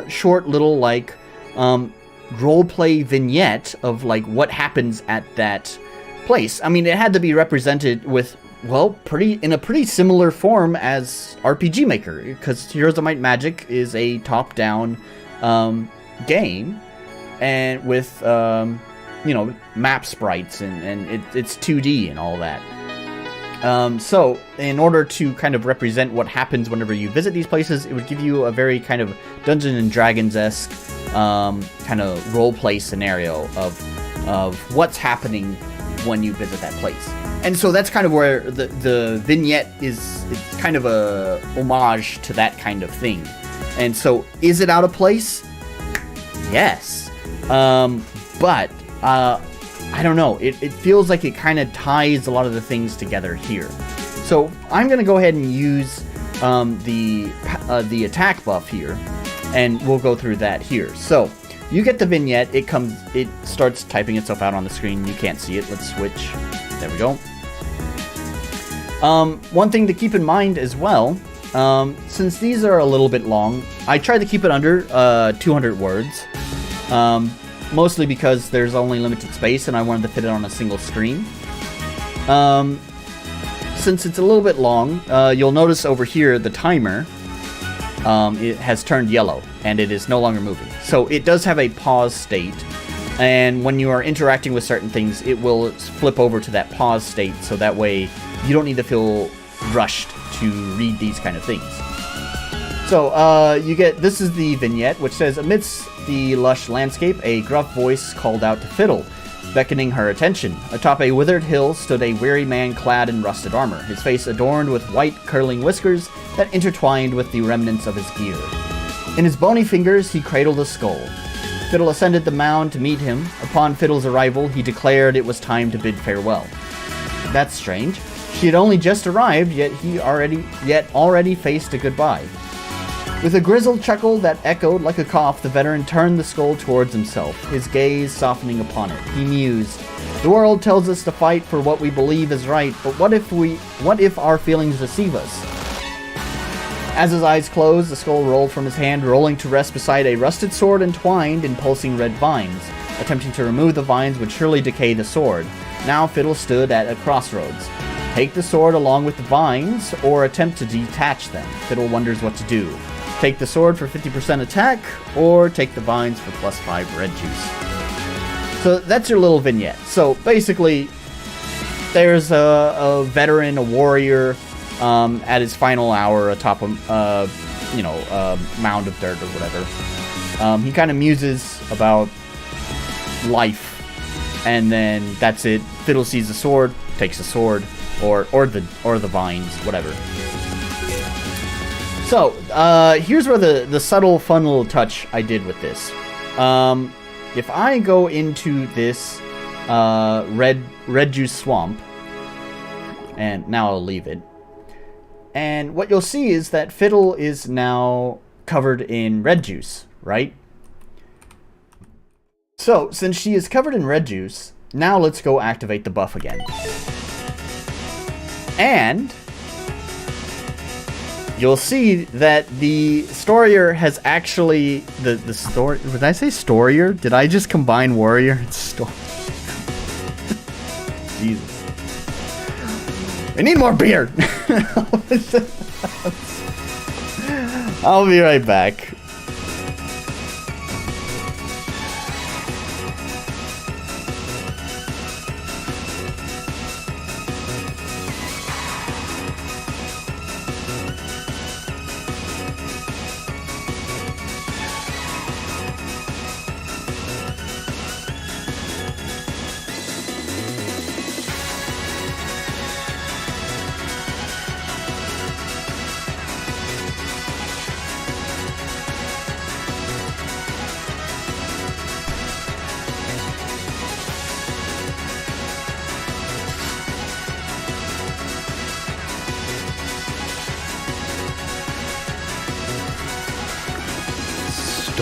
short little like roleplay vignette of like what happens at that place. I mean, it had to be represented with, well, in a pretty similar form as RPG Maker, because Heroes of Might and Magic is a top-down game, and with you know, map sprites and it's 2D and all that. So, in order to kind of represent what happens whenever you visit these places, it would give you a very kind of Dungeons & Dragons-esque kind of roleplay scenario of what's happening when you visit that place. And so that's kind of where the vignette is kind of a homage to that kind of thing. And so, is it out of place? Yes. But I don't know. It feels like it kind of ties a lot of the things together here. So I'm going to go ahead and use the attack buff here, and we'll go through that here. So you get the vignette. It starts typing itself out on the screen. You can't see it. Let's switch. There we go. One thing to keep in mind as well, since these are a little bit long, I tried to keep it under 200 words. Mostly because there's only limited space and I wanted to fit it on a single screen. Since it's a little bit long, you'll notice over here the timer, it has turned yellow and it is no longer moving. So it does have a pause state, and when you are interacting with certain things, it will flip over to that pause state, so that way you don't need to feel rushed to read these kind of things. So, this is the vignette, which says, amidst the lush landscape, a gruff voice called out to Fidel, beckoning her attention. Atop a withered hill stood a weary man clad in rusted armor, his face adorned with white curling whiskers that intertwined with the remnants of his gear. In his bony fingers, he cradled a skull. Fidel ascended the mound to meet him. Upon Fidel's arrival, he declared it was time to bid farewell. That's strange. She had only just arrived, yet already faced a goodbye. With a grizzled chuckle that echoed like a cough, the veteran turned the skull towards himself, his gaze softening upon it. He mused, "The world tells us to fight for what we believe is right, but what if our feelings deceive us?" As his eyes closed, the skull rolled from his hand, rolling to rest beside a rusted sword entwined in pulsing red vines. Attempting to remove the vines would surely decay the sword. Now Fidel stood at a crossroads. Take the sword along with the vines, or attempt to detach them. Fidel wonders what to do. Take the sword for 50% attack, or take the vines for +5 red juice. So that's your little vignette. So basically, there's a veteran, a warrior, at his final hour atop a mound of dirt or whatever. He kind of muses about life, and then that's it. Fiddle sees the sword, takes the sword, or the vines, whatever. So, here's where the subtle, fun little touch I did with this. If I go into this red juice swamp, and now I'll leave it, and what you'll see is that Fiddle is now covered in red juice, right? So, since she is covered in red juice, now let's go activate the buff again. And you'll see that the Storier has actually... The story... Did I say Storier? Did I just combine Warrior and Storier? Jesus. We need more beer! I'll be right back.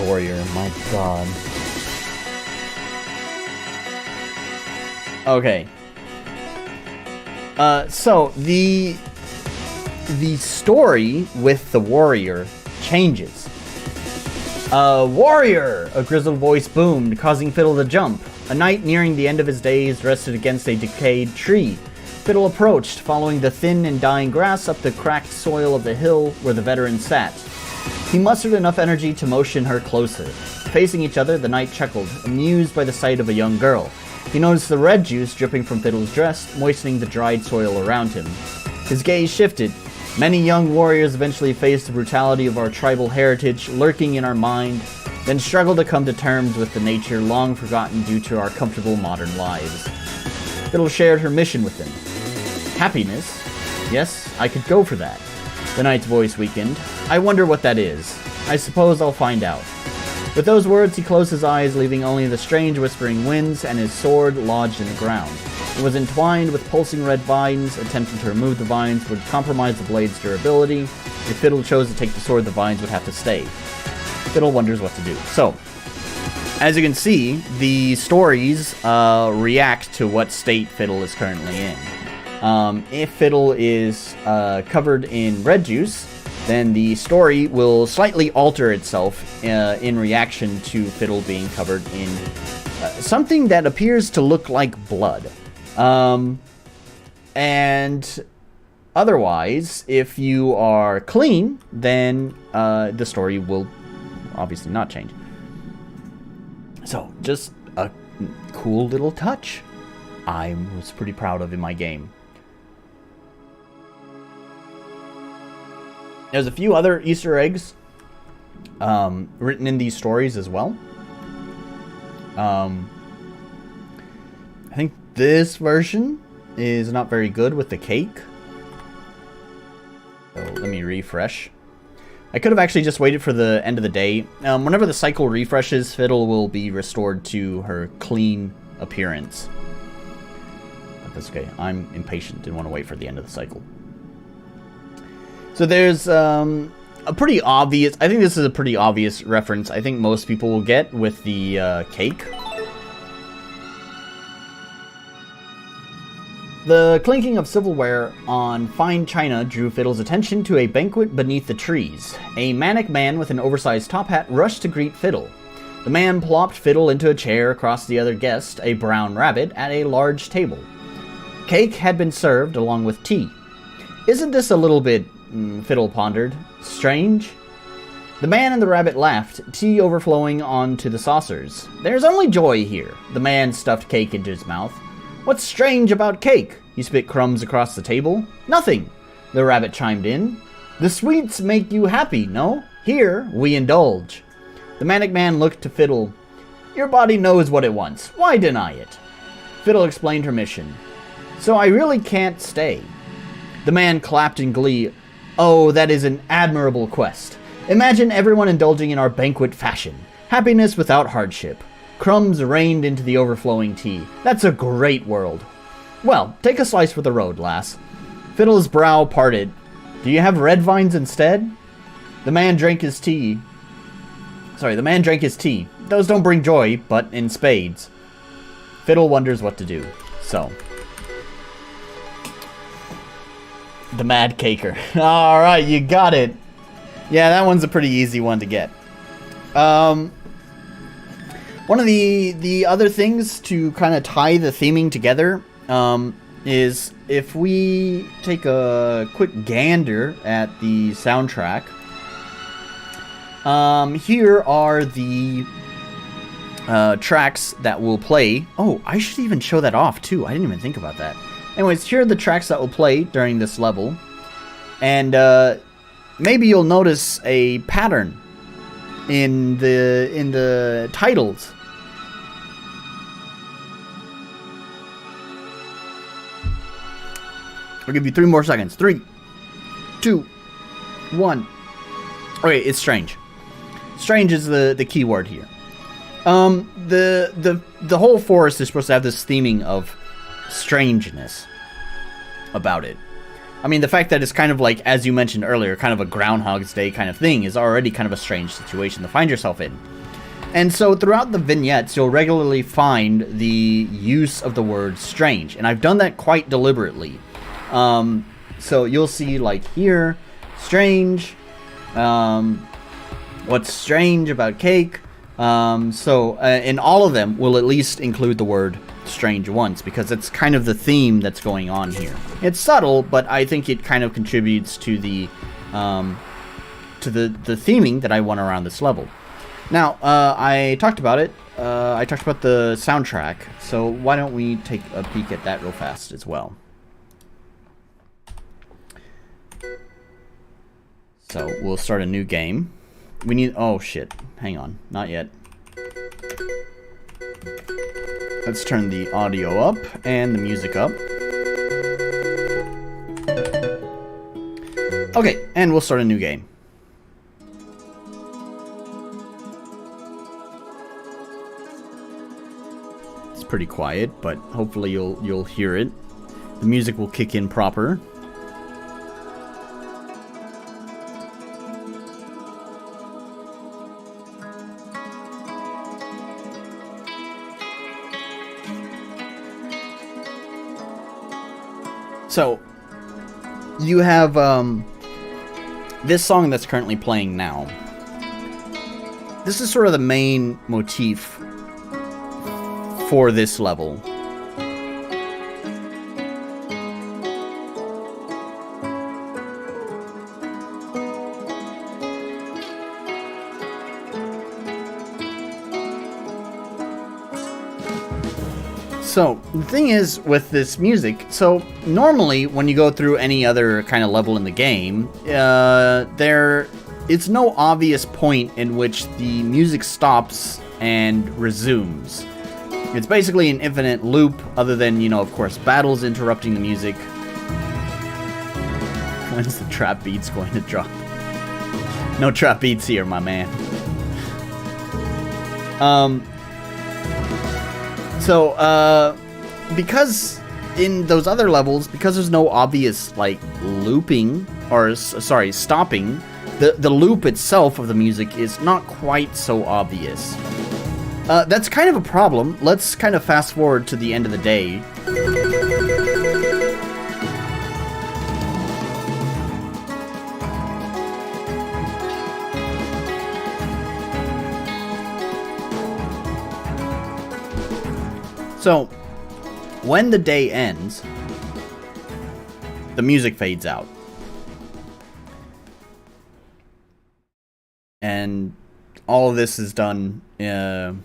warrior, my god. Okay. So the story with the warrior changes. Warrior! A grizzled voice boomed, causing Fiddle to jump. A knight nearing the end of his days rested against a decayed tree. Fiddle approached, following the thin and dying grass up the cracked soil of the hill where the veteran sat. He mustered enough energy to motion her closer. Facing each other, the knight chuckled, amused by the sight of a young girl. He noticed the red juice dripping from Fiddle's dress, moistening the dried soil around him. His gaze shifted. Many young warriors eventually faced the brutality of our tribal heritage lurking in our mind, then struggled to come to terms with the nature long forgotten due to our comfortable modern lives. Fiddle shared her mission with them. Happiness? Yes, I could go for that. The knight's voice weakened. I wonder what that is. I suppose I'll find out. With those words, he closed his eyes, leaving only the strange whispering winds and his sword lodged in the ground. It was entwined with pulsing red vines. Attempting to remove the vines would compromise the blade's durability. If Fiddle chose to take the sword, the vines would have to stay. Fiddle wonders what to do. So, as you can see, the stories react to what state Fiddle is currently in. If Fiddle is covered in red juice, then the story will slightly alter itself in reaction to Fiddle being covered in something that appears to look like blood. And otherwise, if you are clean, then the story will obviously not change. So, just a cool little touch I was pretty proud of in my game. There's a few other Easter eggs written in these stories as well. I think this version is not very good with the cake. So let me refresh. I could have actually just waited for the end of the day. Whenever the cycle refreshes, Fiddle will be restored to her clean appearance. But that's okay. I'm impatient and want to wait for the end of the cycle. So there's a pretty obvious... I think this is a pretty obvious reference I think most people will get with the cake. The clinking of silverware on fine china drew Fiddle's attention to a banquet beneath the trees. A manic man with an oversized top hat rushed to greet Fiddle. The man plopped Fiddle into a chair across the other guest, a brown rabbit, at a large table. Cake had been served along with tea. Isn't this a little bit... Fiddle pondered. Strange? The man and the rabbit laughed, tea overflowing onto the saucers. There's only joy here. The man stuffed cake into his mouth. What's strange about cake? He spit crumbs across the table. Nothing, the rabbit chimed in. The sweets make you happy, no? Here, we indulge. The manic man looked to Fiddle. Your body knows what it wants. Why deny it? Fiddle explained her mission. So I really can't stay. The man clapped in glee. Oh, that is an admirable quest. Imagine everyone indulging in our banquet fashion. Happiness without hardship. Crumbs rained into the overflowing tea. That's a great world. Well, take a slice for the road, lass. Fiddle's brow parted. Do you have red vines instead? The man drank his tea. Those don't bring joy, but in spades. Fiddle wonders what to do. So... The Mad Caker. Alright, you got it. Yeah, that one's a pretty easy one to get. One of the other things to kind of tie the theming together is if we take a quick gander at the soundtrack. Here are the tracks that will play. Oh, I should even show that off too. I didn't even think about that. Anyways, here are the tracks that will play during this level. And maybe you'll notice a pattern in the titles. I'll give you 3 more seconds. 3, 2, 1. Okay, it's strange. Strange is the key word here. The whole forest is supposed to have this theming of strangeness about it. I mean, the fact that it's kind of like, as you mentioned earlier, kind of a Groundhog's Day kind of thing is already kind of a strange situation to find yourself in. And so throughout the vignettes, you'll regularly find the use of the word strange. And I've done that quite deliberately. So you'll see, like, here, strange, what's strange about cake. And all of them will at least include the word strange once, because it's kind of the theme that's going on here. It's subtle, but I think it kind of contributes to the theming that I want around this level. Now, I talked about it. I talked about the soundtrack, so why don't we take a peek at that real fast as well. So, we'll start a new game. We need... Oh, shit. Hang on. Not yet. Let's turn the audio up and the music up. Okay, and we'll start a new game. It's pretty quiet, but hopefully you'll hear it. The music will kick in proper. So, you have this song that's currently playing now. This is sort of the main motif for this level. So, the thing is with this music, so normally when you go through any other kind of level in the game, it's no obvious point in which the music stops and resumes. It's basically an infinite loop, other than, you know, of course, battles interrupting the music. When's the trap beats going to drop? No trap beats here, my man. Because in those other levels, because there's no obvious, like, looping, or, sorry, stopping, the loop itself of the music is not quite so obvious. That's kind of a problem. Let's kind of fast forward to the end of the day. So, when the day ends, the music fades out. And all of this is done in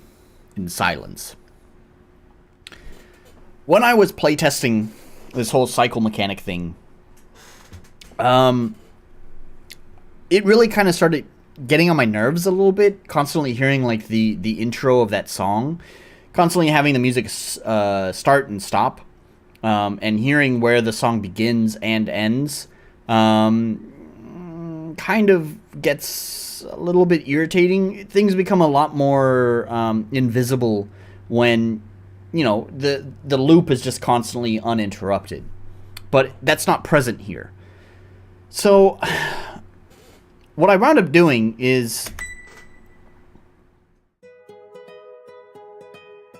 silence. When I was playtesting this whole cycle mechanic thing, it really kind of started getting on my nerves a little bit, constantly hearing like the intro of that song. Constantly having the music start and stop, and hearing where the song begins and ends, kind of gets a little bit irritating. Things become a lot more invisible when, you know, the loop is just constantly uninterrupted. But that's not present here. So, what I wound up doing is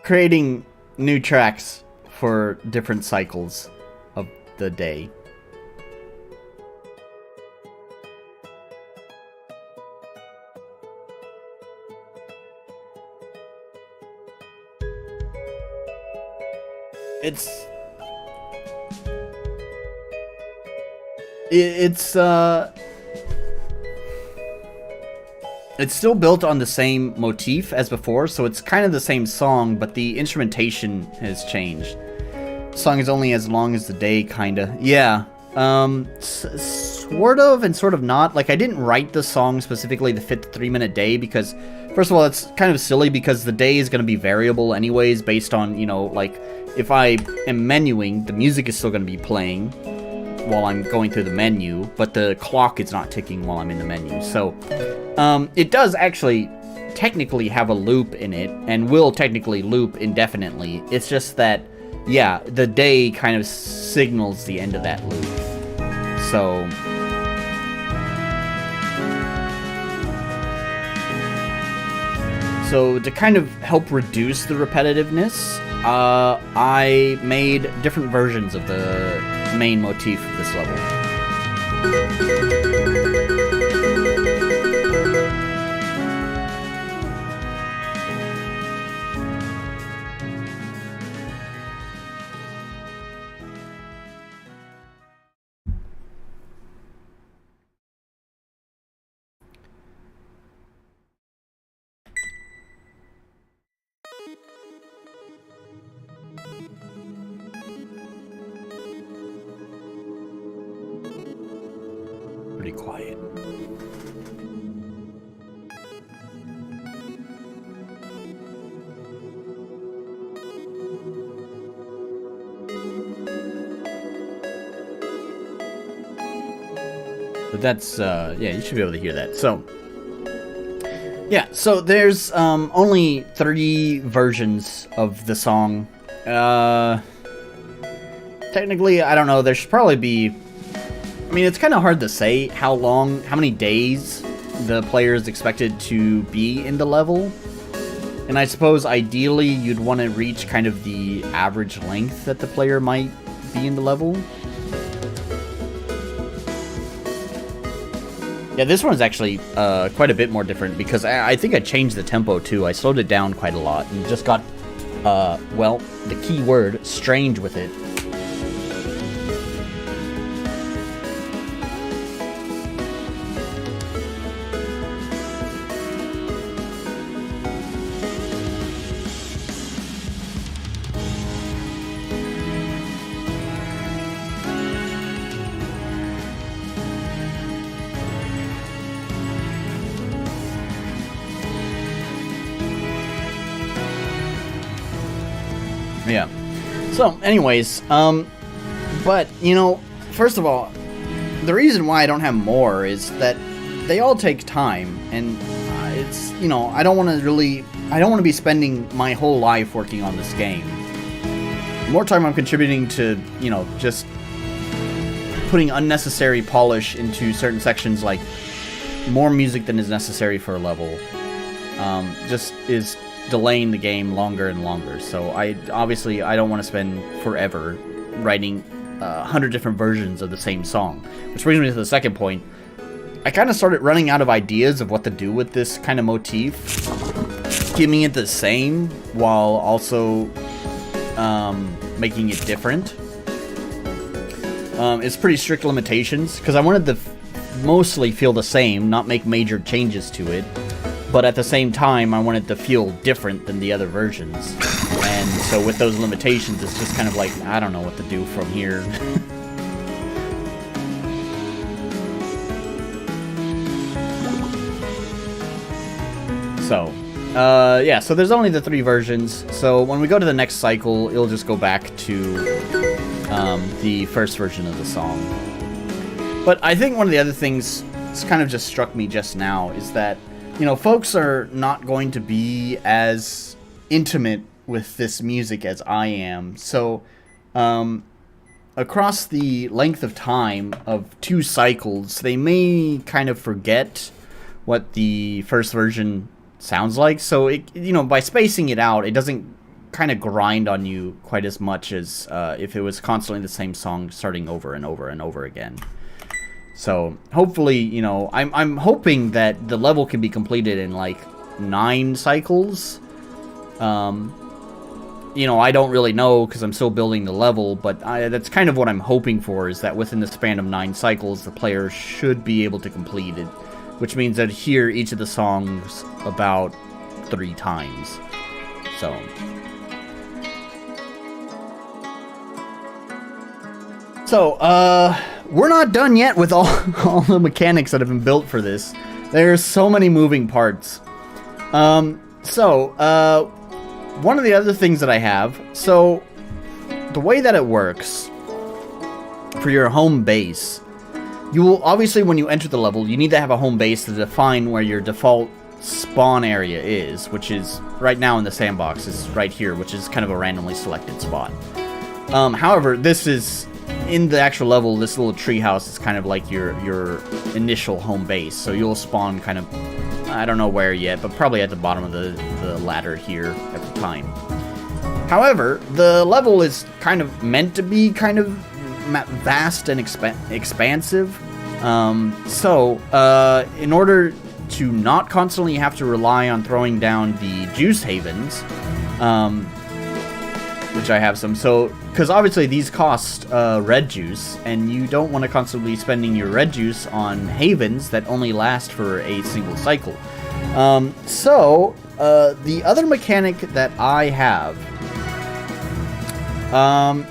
creating new tracks for different cycles of the day. It's still built on the same motif as before, so it's kind of the same song, but the instrumentation has changed. The song is only as long as the day, kinda. Yeah. Sort of and sort of not. Like, I didn't write the song specifically to fit the 3-minute day because, first of all, it's kind of silly because the day is going to be variable anyways based on, you know, like, if I am menuing, the music is still going to be playing while I'm going through the menu, but the clock is not ticking while I'm in the menu. So, it does actually technically have a loop in it, and will technically loop indefinitely. It's just that, yeah, the day kind of signals the end of that loop. So to kind of help reduce the repetitiveness, I made different versions of the main motif of this level. Pretty quiet. But that's, yeah, you should be able to hear that. So, yeah, so there's only 3 versions of the song. Technically, I don't know, there should probably be... I mean, it's kind of hard to say how many days the player is expected to be in the level. And I suppose ideally you'd want to reach kind of the average length that the player might be in the level. Yeah, this one is actually quite a bit more different because I think I changed the tempo too. I slowed it down quite a lot and just got, well, the key word, strange with it. Yeah. So, anyways, but, you know, first of all, the reason why I don't have more is that they all take time, and it's, you know, I don't want to be spending my whole life working on this game. The more time I'm contributing to, you know, just putting unnecessary polish into certain sections, like more music than is necessary for a level, just is delaying the game longer and longer. So I don't want to spend forever writing 100 different versions of the same song. Which brings me to the second point. I kind of started running out of ideas of what to do with this kind of motif, keeping it the same while also making it different. It's pretty strict limitations because I wanted to mostly feel the same, not make major changes to it. But at the same time, I want it to feel different than the other versions. And so with those limitations, it's just kind of like, I don't know what to do from here. So, yeah, so there's only the 3 versions. So when we go to the next cycle, it'll just go back to the first version of the song. But I think one of the other things that's kind of just struck me just now is that, you know, folks are not going to be as intimate with this music as I am. So, across the length of time of 2 cycles, they may kind of forget what the first version sounds like. So, you know, by spacing it out, it doesn't kind of grind on you quite as much as if it was constantly the same song starting over and over and over again. So, hopefully, you know, I'm hoping that the level can be completed in, like, 9 cycles. You know, I don't really know because I'm still building the level, but that's kind of what I'm hoping for, is that within the span of 9 cycles, the player should be able to complete it. Which means that hear each of the songs about 3 times. So... So, we're not done yet with all the mechanics that have been built for this. There's so many moving parts. One of the other things that I have, so the way that it works for your home base, you will, obviously when you enter the level, you need to have a home base to define where your default spawn area is, which is right now in the sandbox, is right here, which is kind of a randomly selected spot. However, this is in the actual level, this little treehouse is kind of like your initial home base. So you'll spawn kind of, I don't know where yet, but probably at the bottom of the ladder here at the time. However, the level is kind of meant to be kind of vast and expansive. In order to not constantly have to rely on throwing down the juice havens, which I have some, because obviously these cost red juice, and you don't want to constantly spending your red juice on havens that only last for a single cycle. The other mechanic that I have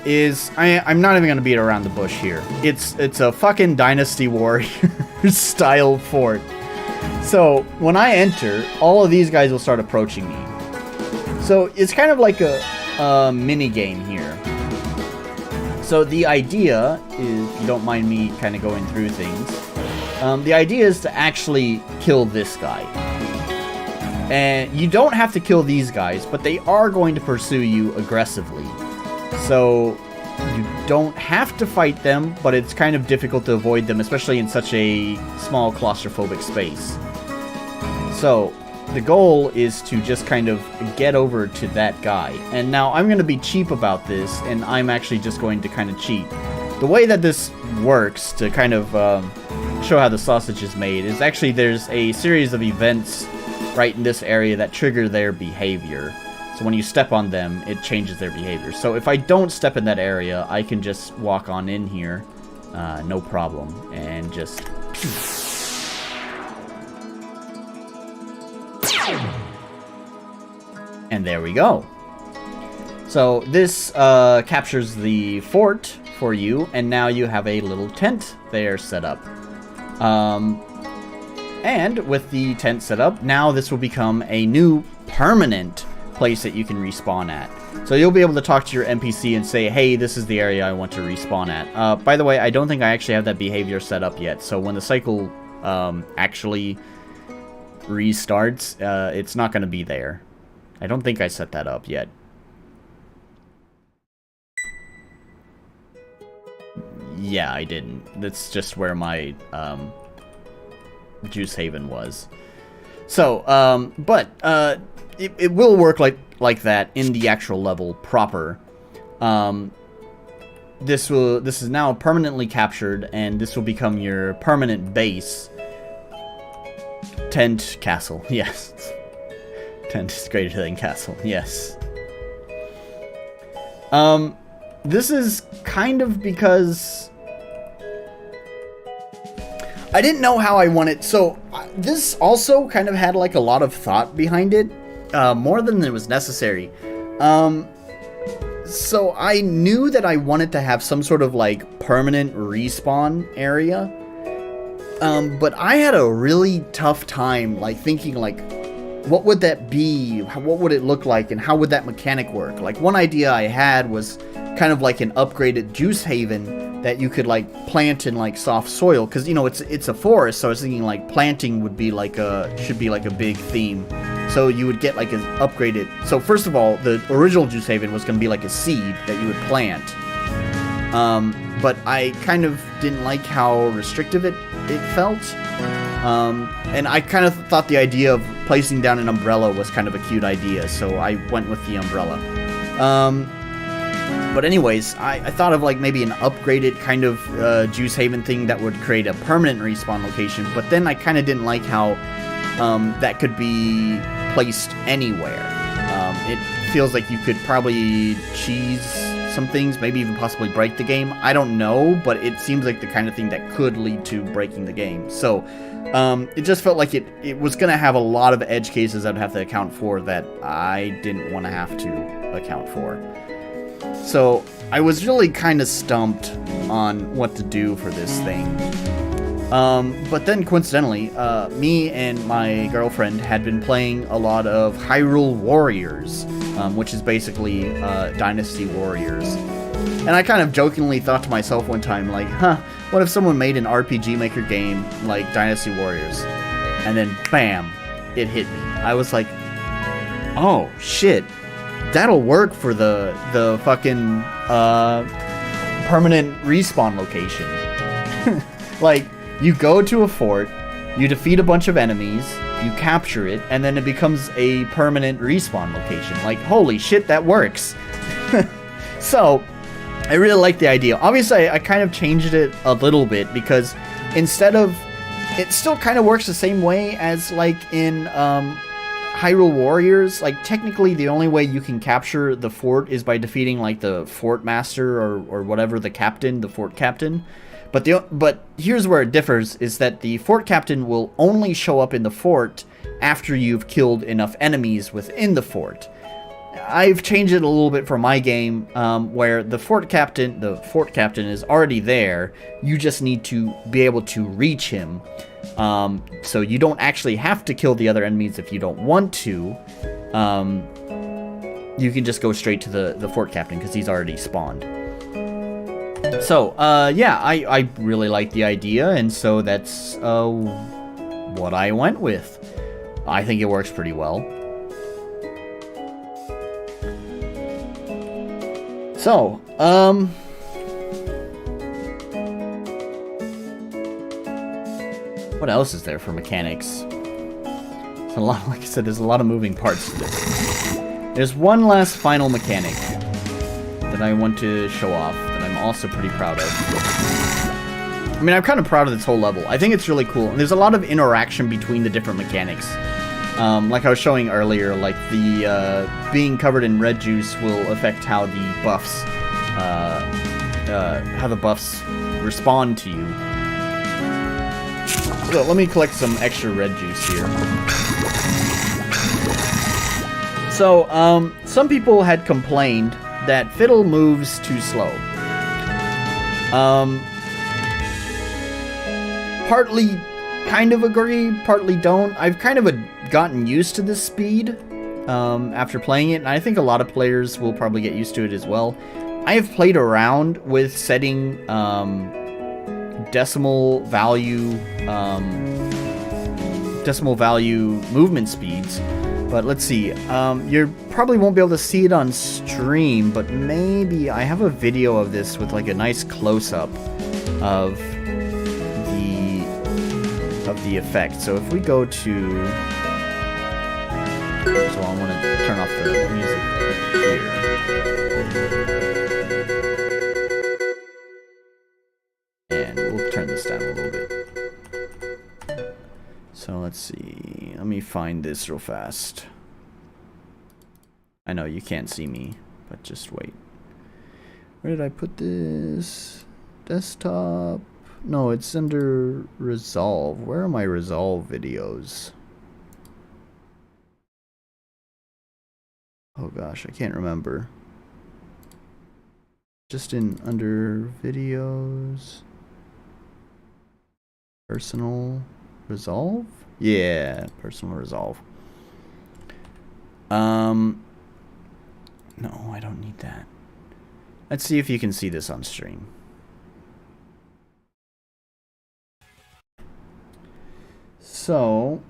is, I'm not even going to beat around the bush here. It's a fucking Dynasty Warriors style fort. So when I enter, all of these guys will start approaching me. So it's kind of like a mini game here. So the idea is, if you don't mind me kind of going through things, the idea is to actually kill this guy. And you don't have to kill these guys, but they are going to pursue you aggressively. So you don't have to fight them, but it's kind of difficult to avoid them, especially in such a small claustrophobic space. So the goal is to just kind of get over to that guy. And now I'm going to be cheap about this, and I'm actually just going to kind of cheat. The way that this works, to kind of show how the sausage is made, is actually there's a series of events right in this area that trigger their behavior. So when you step on them, it changes their behavior. So if I don't step in that area, I can just walk on in here, no problem, and just... And there we go. So this captures the fort for you, and now you have a little tent there set up. And with the tent set up, now this will become a new permanent place that you can respawn at. So you'll be able to talk to your NPC and say, hey, this is the area I want to respawn at. By the way, I don't think I actually have that behavior set up yet. So when the cycle actually restarts, it's not going to be there. I don't think I set that up yet. Yeah, I didn't. That's just where my Juice Haven was. So, it will work like that in the actual level proper. This is now permanently captured, and this will become your permanent base. Tent castle, yes. Tent is greater than castle, yes. This is kind of because I didn't know how I wanted. So this also kind of had like a lot of thought behind it, more than it was necessary. So I knew that I wanted to have some sort of like permanent respawn area, but I had a really tough time like thinking like, what would that be? What would it look like? And how would that mechanic work? Like, one idea I had was kind of like an upgraded juice haven that you could like plant in like soft soil, because you know it's a forest, so I was thinking like planting would be like should be like a big theme. So you would get like an upgraded. So first of all, the original juice haven was going to be like a seed that you would plant. But I kind of didn't like how restrictive it felt. And I kind of thought the idea of placing down an umbrella was kind of a cute idea, so I went with the umbrella. But anyways, I thought of like maybe an upgraded kind of Juice Haven thing that would create a permanent respawn location, but then I kind of didn't like how that could be placed anywhere. It feels like you could probably cheese some things, maybe even possibly break the game. I don't know, but it seems like the kind of thing that could lead to breaking the game. So it just felt like it was going to have a lot of edge cases I'd have to account for that I didn't want to have to account for. So I was really kind of stumped on what to do for this thing. But then coincidentally, me and my girlfriend had been playing a lot of Hyrule Warriors, which is basically Dynasty Warriors. And I kind of jokingly thought to myself one time, like, what if someone made an RPG Maker game like Dynasty Warriors? And then, bam, it hit me. I was like, oh, shit. That'll work for the fucking permanent respawn location. Like, you go to a fort, you defeat a bunch of enemies, you capture it, and then it becomes a permanent respawn location. Like, holy shit, that works. So, I really like the idea. Obviously, I kind of changed it a little bit, because instead of... It still kind of works the same way as, like, in Hyrule Warriors. Like, technically, the only way you can capture the fort is by defeating, like, the fort master or whatever, the captain, the fort captain. But here's where it differs, is that the fort captain will only show up in the fort after you've killed enough enemies within the fort. I've changed it a little bit for my game, where the fort captain is already there. You just need to be able to reach him. So you don't actually have to kill the other enemies if you don't want to. You can just go straight to the fort captain because he's already spawned. So, yeah, I really like the idea, and so that's what I went with. I think it works pretty well. So, what else is there for mechanics? It's a lot, like I said, there's a lot of moving parts to this. There's one last final mechanic that I want to show off that I'm also pretty proud of. I mean, I'm kind of proud of this whole level. I think it's really cool, and there's a lot of interaction between the different mechanics. Like I was showing earlier, like the being covered in red juice will affect how the buffs respond to you. So let me collect some extra red juice here. So some people had complained that Fidel moves too slow. Partly kind of agree, partly don't. I've kind of gotten used to this speed after playing it, and I think a lot of players will probably get used to it as well. I have played around with setting decimal value movement speeds, but let's see. You probably won't be able to see it on stream, but maybe I have a video of this with like a nice close-up of the effect. So if we go to... So I want to turn off the music here. And we'll turn this down a little bit. So let's see. Let me find this real fast. I know you can't see me, but just wait. Where did I put this? Desktop. No, it's under Resolve. Where are my Resolve videos? Oh gosh, I can't remember. Just in under videos. Personal Resolve? Yeah, personal Resolve. No, I don't need that. Let's see if you can see this on stream. So,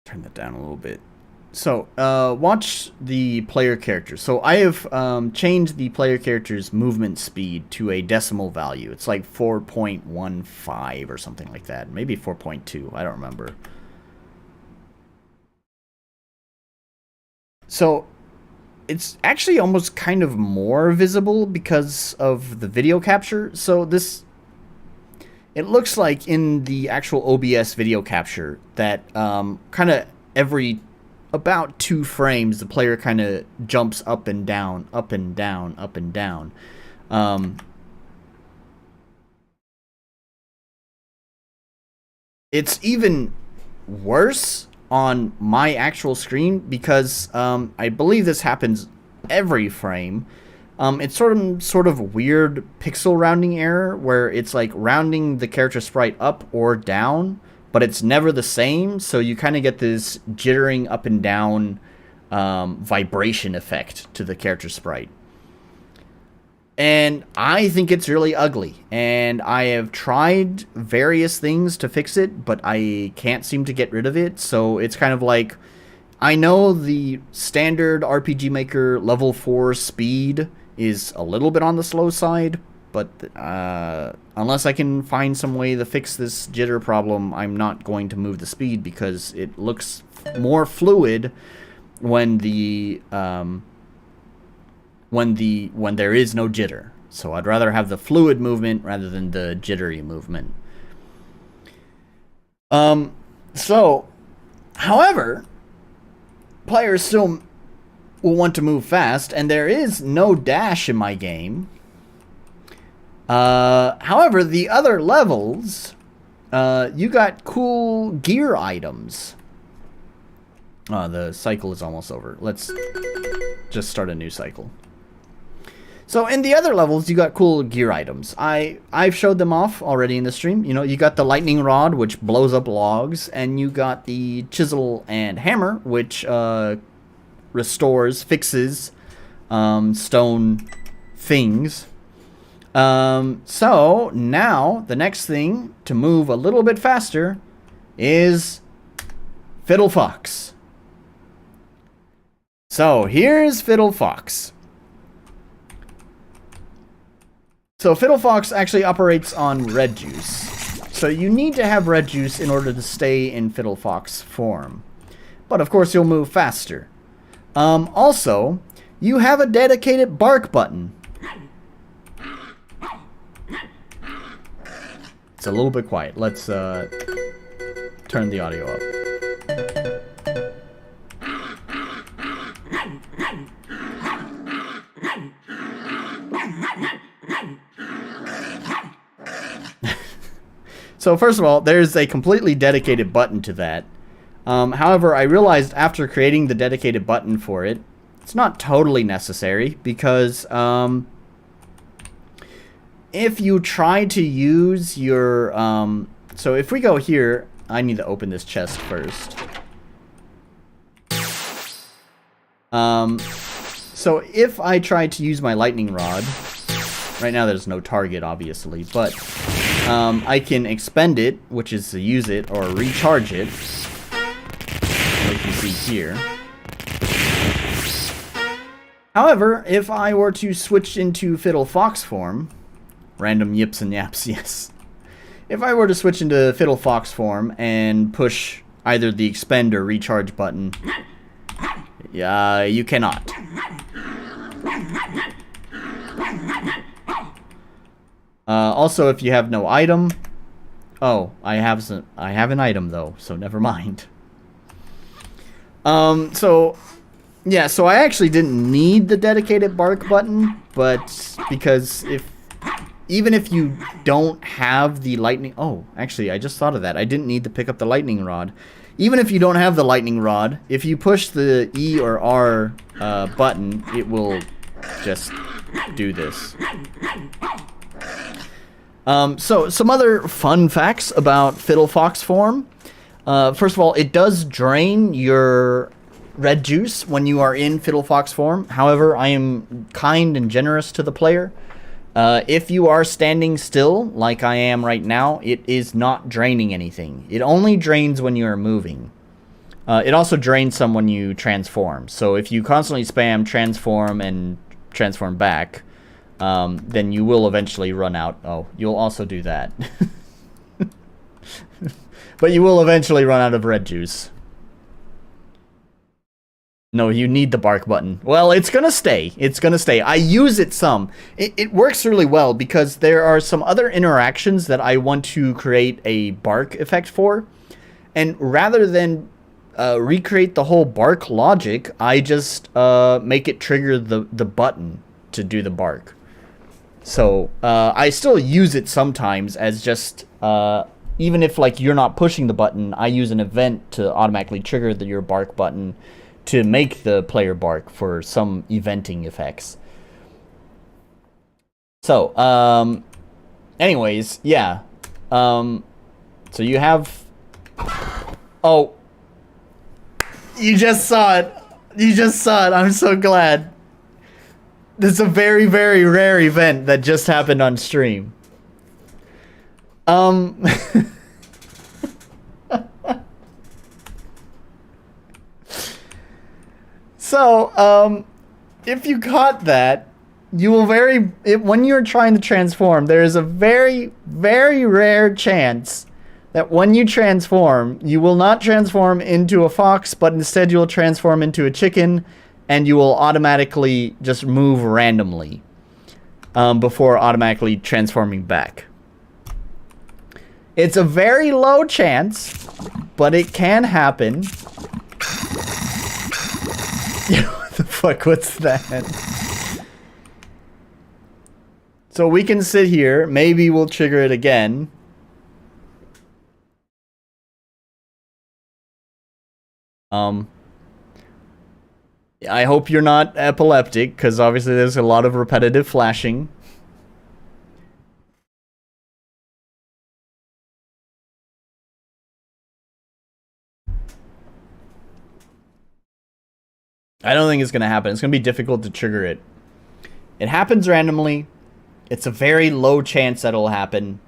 turn that down a little bit. So, watch the player character. So, I have changed the player character's movement speed to a decimal value. It's like 4.15 or something like that. Maybe 4.2. I don't remember. So, it's actually almost kind of more visible because of the video capture. So, this... It looks like in the actual OBS video capture that kind of every about 2 frames the player kind of jumps up and down, up and down, up and down. It's even worse on my actual screen because I believe this happens every frame. It's sort of weird pixel rounding error where it's like rounding the character sprite up or down, but it's never the same. So you kind of get this jittering up and down vibration effect to the character sprite. And I think it's really ugly. And I have tried various things to fix it, but I can't seem to get rid of it. So it's kind of like I know the standard RPG Maker level 4 speed is a little bit on the slow side, but unless I can find some way to fix this jitter problem, I'm not going to move the speed because it looks more fluid when when there is no jitter. So I'd rather have the fluid movement rather than the jittery movement. However, players still will want to move fast, and there is no dash in my game. However, the other levels, you got cool gear items. The cycle is almost over. Let's just start a new cycle. So in the other levels, you got cool gear items. I've showed them off already in the stream. You know, you got the lightning rod, which blows up logs, and you got the chisel and hammer, which fixes stone things. So now the next thing to move a little bit faster is Fiddle Fox. So here's Fiddle Fox. So Fiddle Fox actually operates on red juice. So you need to have red juice in order to stay in Fiddle Fox form. But of course you'll move faster. Also, you have a dedicated bark button. It's a little bit quiet. Let's turn the audio up. So first of all, there's a completely dedicated button to that. However, I realized after creating the dedicated button for it, it's not totally necessary because if you try to use your... so if we go here, I need to open this chest first. So if I try to use my lightning rod, right now there's no target obviously, but I can expend it, which is to use it, or recharge it, like you see here. However, if I were to switch into Fiddle Fox form, random yips and yaps, yes. If I were to switch into Fiddle Fox form and push either the expend or recharge button, you cannot. Also, if you have no item... Oh, I have an item, though, so never mind. So I actually didn't need the dedicated bark button, but because even if you don't have the lightning... Oh, actually, I just thought of that. I didn't need to pick up the lightning rod. Even if you don't have the lightning rod, if you push the E or R button, it will just do this. So, some other fun facts about Fiddle Fox form. First of all, it does drain your red juice when you are in Fiddle Fox form. However, I am kind and generous to the player. If you are standing still, like I am right now, it is not draining anything. It only drains when you are moving. It also drains some when you transform. So if you constantly spam transform and transform back, then you will eventually run out. Oh, you'll also do that. But you will eventually run out of red juice. No, you need the bark button. Well, it's gonna stay. It's gonna stay. I use it some. It works really well because there are some other interactions that I want to create a bark effect for. And rather than recreate the whole bark logic, I just make it trigger the button to do the bark. So I still use it sometimes as just... even if like you're not pushing the button, I use an event to automatically trigger your bark button to make the player bark for some eventing effects. So, anyways, yeah. So you have... Oh. You just saw it. You just saw it. I'm so glad. This is a very, very rare event that just happened on stream. So, if you caught that, you will when you're trying to transform, there is a very, very rare chance that when you transform, you will not transform into a fox, but instead you will transform into a chicken, and you will automatically just move randomly before automatically transforming back. It's a very low chance, but it can happen. What the fuck? What's that? So we can sit here. Maybe we'll trigger it again. I hope you're not epileptic, because obviously there's a lot of repetitive flashing. I don't think it's going to happen. It's going to be difficult to trigger it. It happens randomly. It's a very low chance that it'll happen.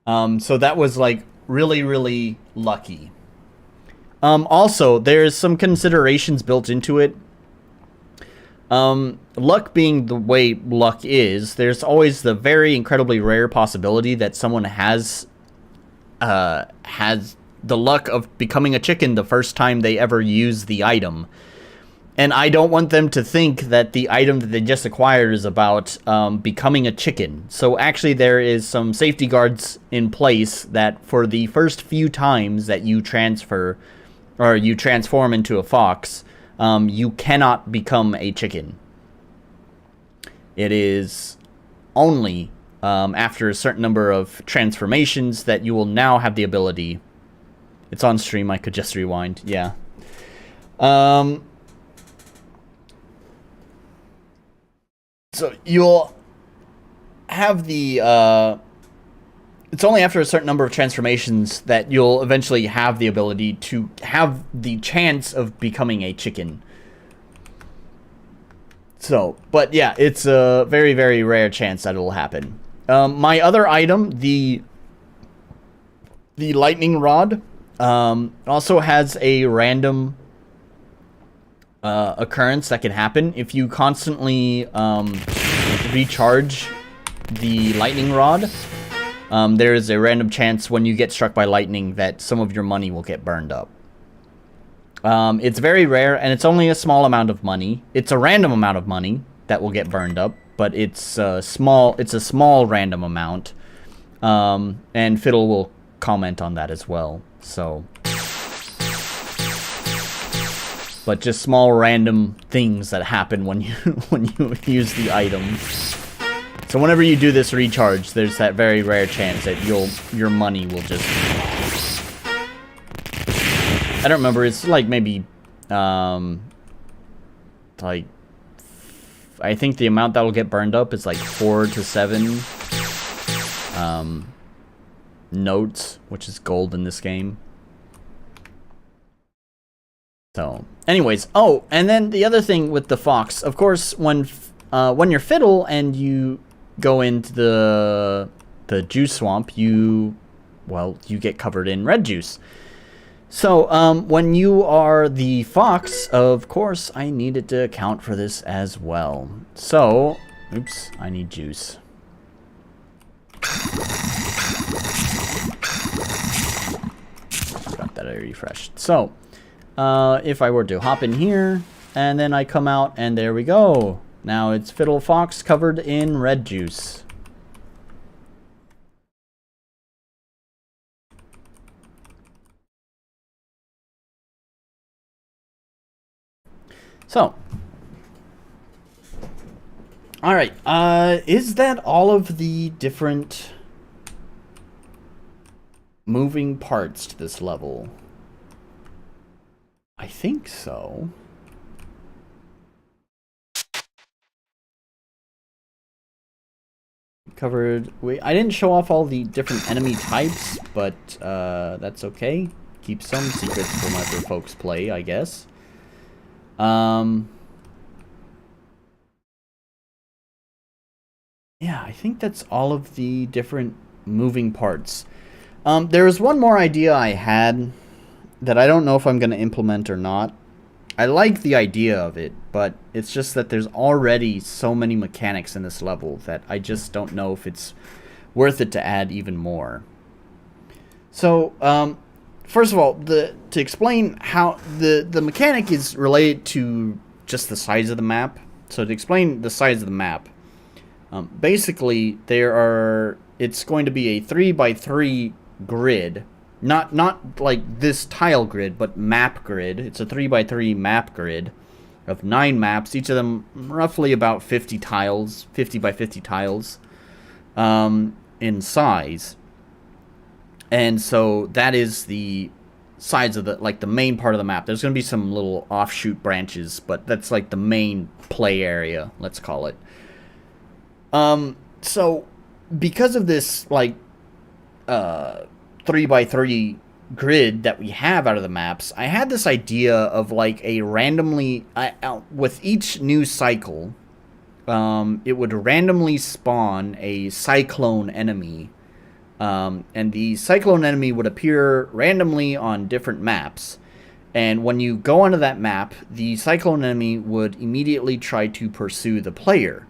So that was like really, really lucky. Also, there's some considerations built into it. Luck being the way luck is, there's always the very incredibly rare possibility that someone has the luck of becoming a chicken the first time they ever use the item. And I don't want them to think that the item that they just acquired is about becoming a chicken. So actually there is some safety guards in place that for the first few times that you transfer or you transform into a fox, you cannot become a chicken. It is only after a certain number of transformations that you will now have the ability. It's on stream, I could just rewind, yeah. So you'll have the, it's only after a certain number of transformations that you'll eventually have the ability to have the chance of becoming a chicken. So, but yeah, it's a very, very rare chance that it'll happen. My other item, the lightning rod, also has a random occurrence that can happen if you constantly recharge the lightning rod. There is a random chance when you get struck by lightning that some of your money will get burned up. It's very rare, and it's only a small amount of money. It's a random amount of money that will get burned up, but it's a small random amount. And Fidel will comment on that as well. So, but just small random things that happen when you use the item. So whenever you do this recharge, there's that very rare chance that your money will just, I don't remember, it's like maybe like, I think the amount that will get burned up is like 4 to 7 notes, which is gold in this game. So, anyways, oh, and then the other thing with the fox, of course, when you're Fiddle and you go into the juice swamp, you get covered in red juice. So, when you are the fox, of course, I needed to account for this as well. So, oops, I need juice. Got that I refreshed. So, if I were to hop in here, and then I come out, and there we go. Now it's Fiddle Fox covered in red juice. So, alright, is that all of the different moving parts to this level? I think so. Covered, I didn't show off all the different enemy types, but that's okay. Keep some secrets for whenever folks play, I guess. Yeah, I think that's all of the different moving parts. There was one more idea I had that I don't know if I'm going to implement or not. I like the idea of it, but it's just that there's already so many mechanics in this level that I just don't know if it's worth it to add even more. So, first of all, to explain how the mechanic is related to just the size of the map. So to explain the size of the map, basically it's going to be a 3x3 grid. Not like this tile grid, but map grid. It's a 3x3 map grid of 9 maps, each of them roughly about 50 tiles, 50 by 50 tiles in size. And so that is the size of the main part of the map. There's going to be some little offshoot branches, but that's like the main play area, let's call it. So because of this like 3x3 grid that we have out of the maps, I had this idea of like a randomly with each new cycle, it would randomly spawn a cyclone enemy. And the cyclone enemy would appear randomly on different maps. And when you go onto that map, the cyclone enemy would immediately try to pursue the player.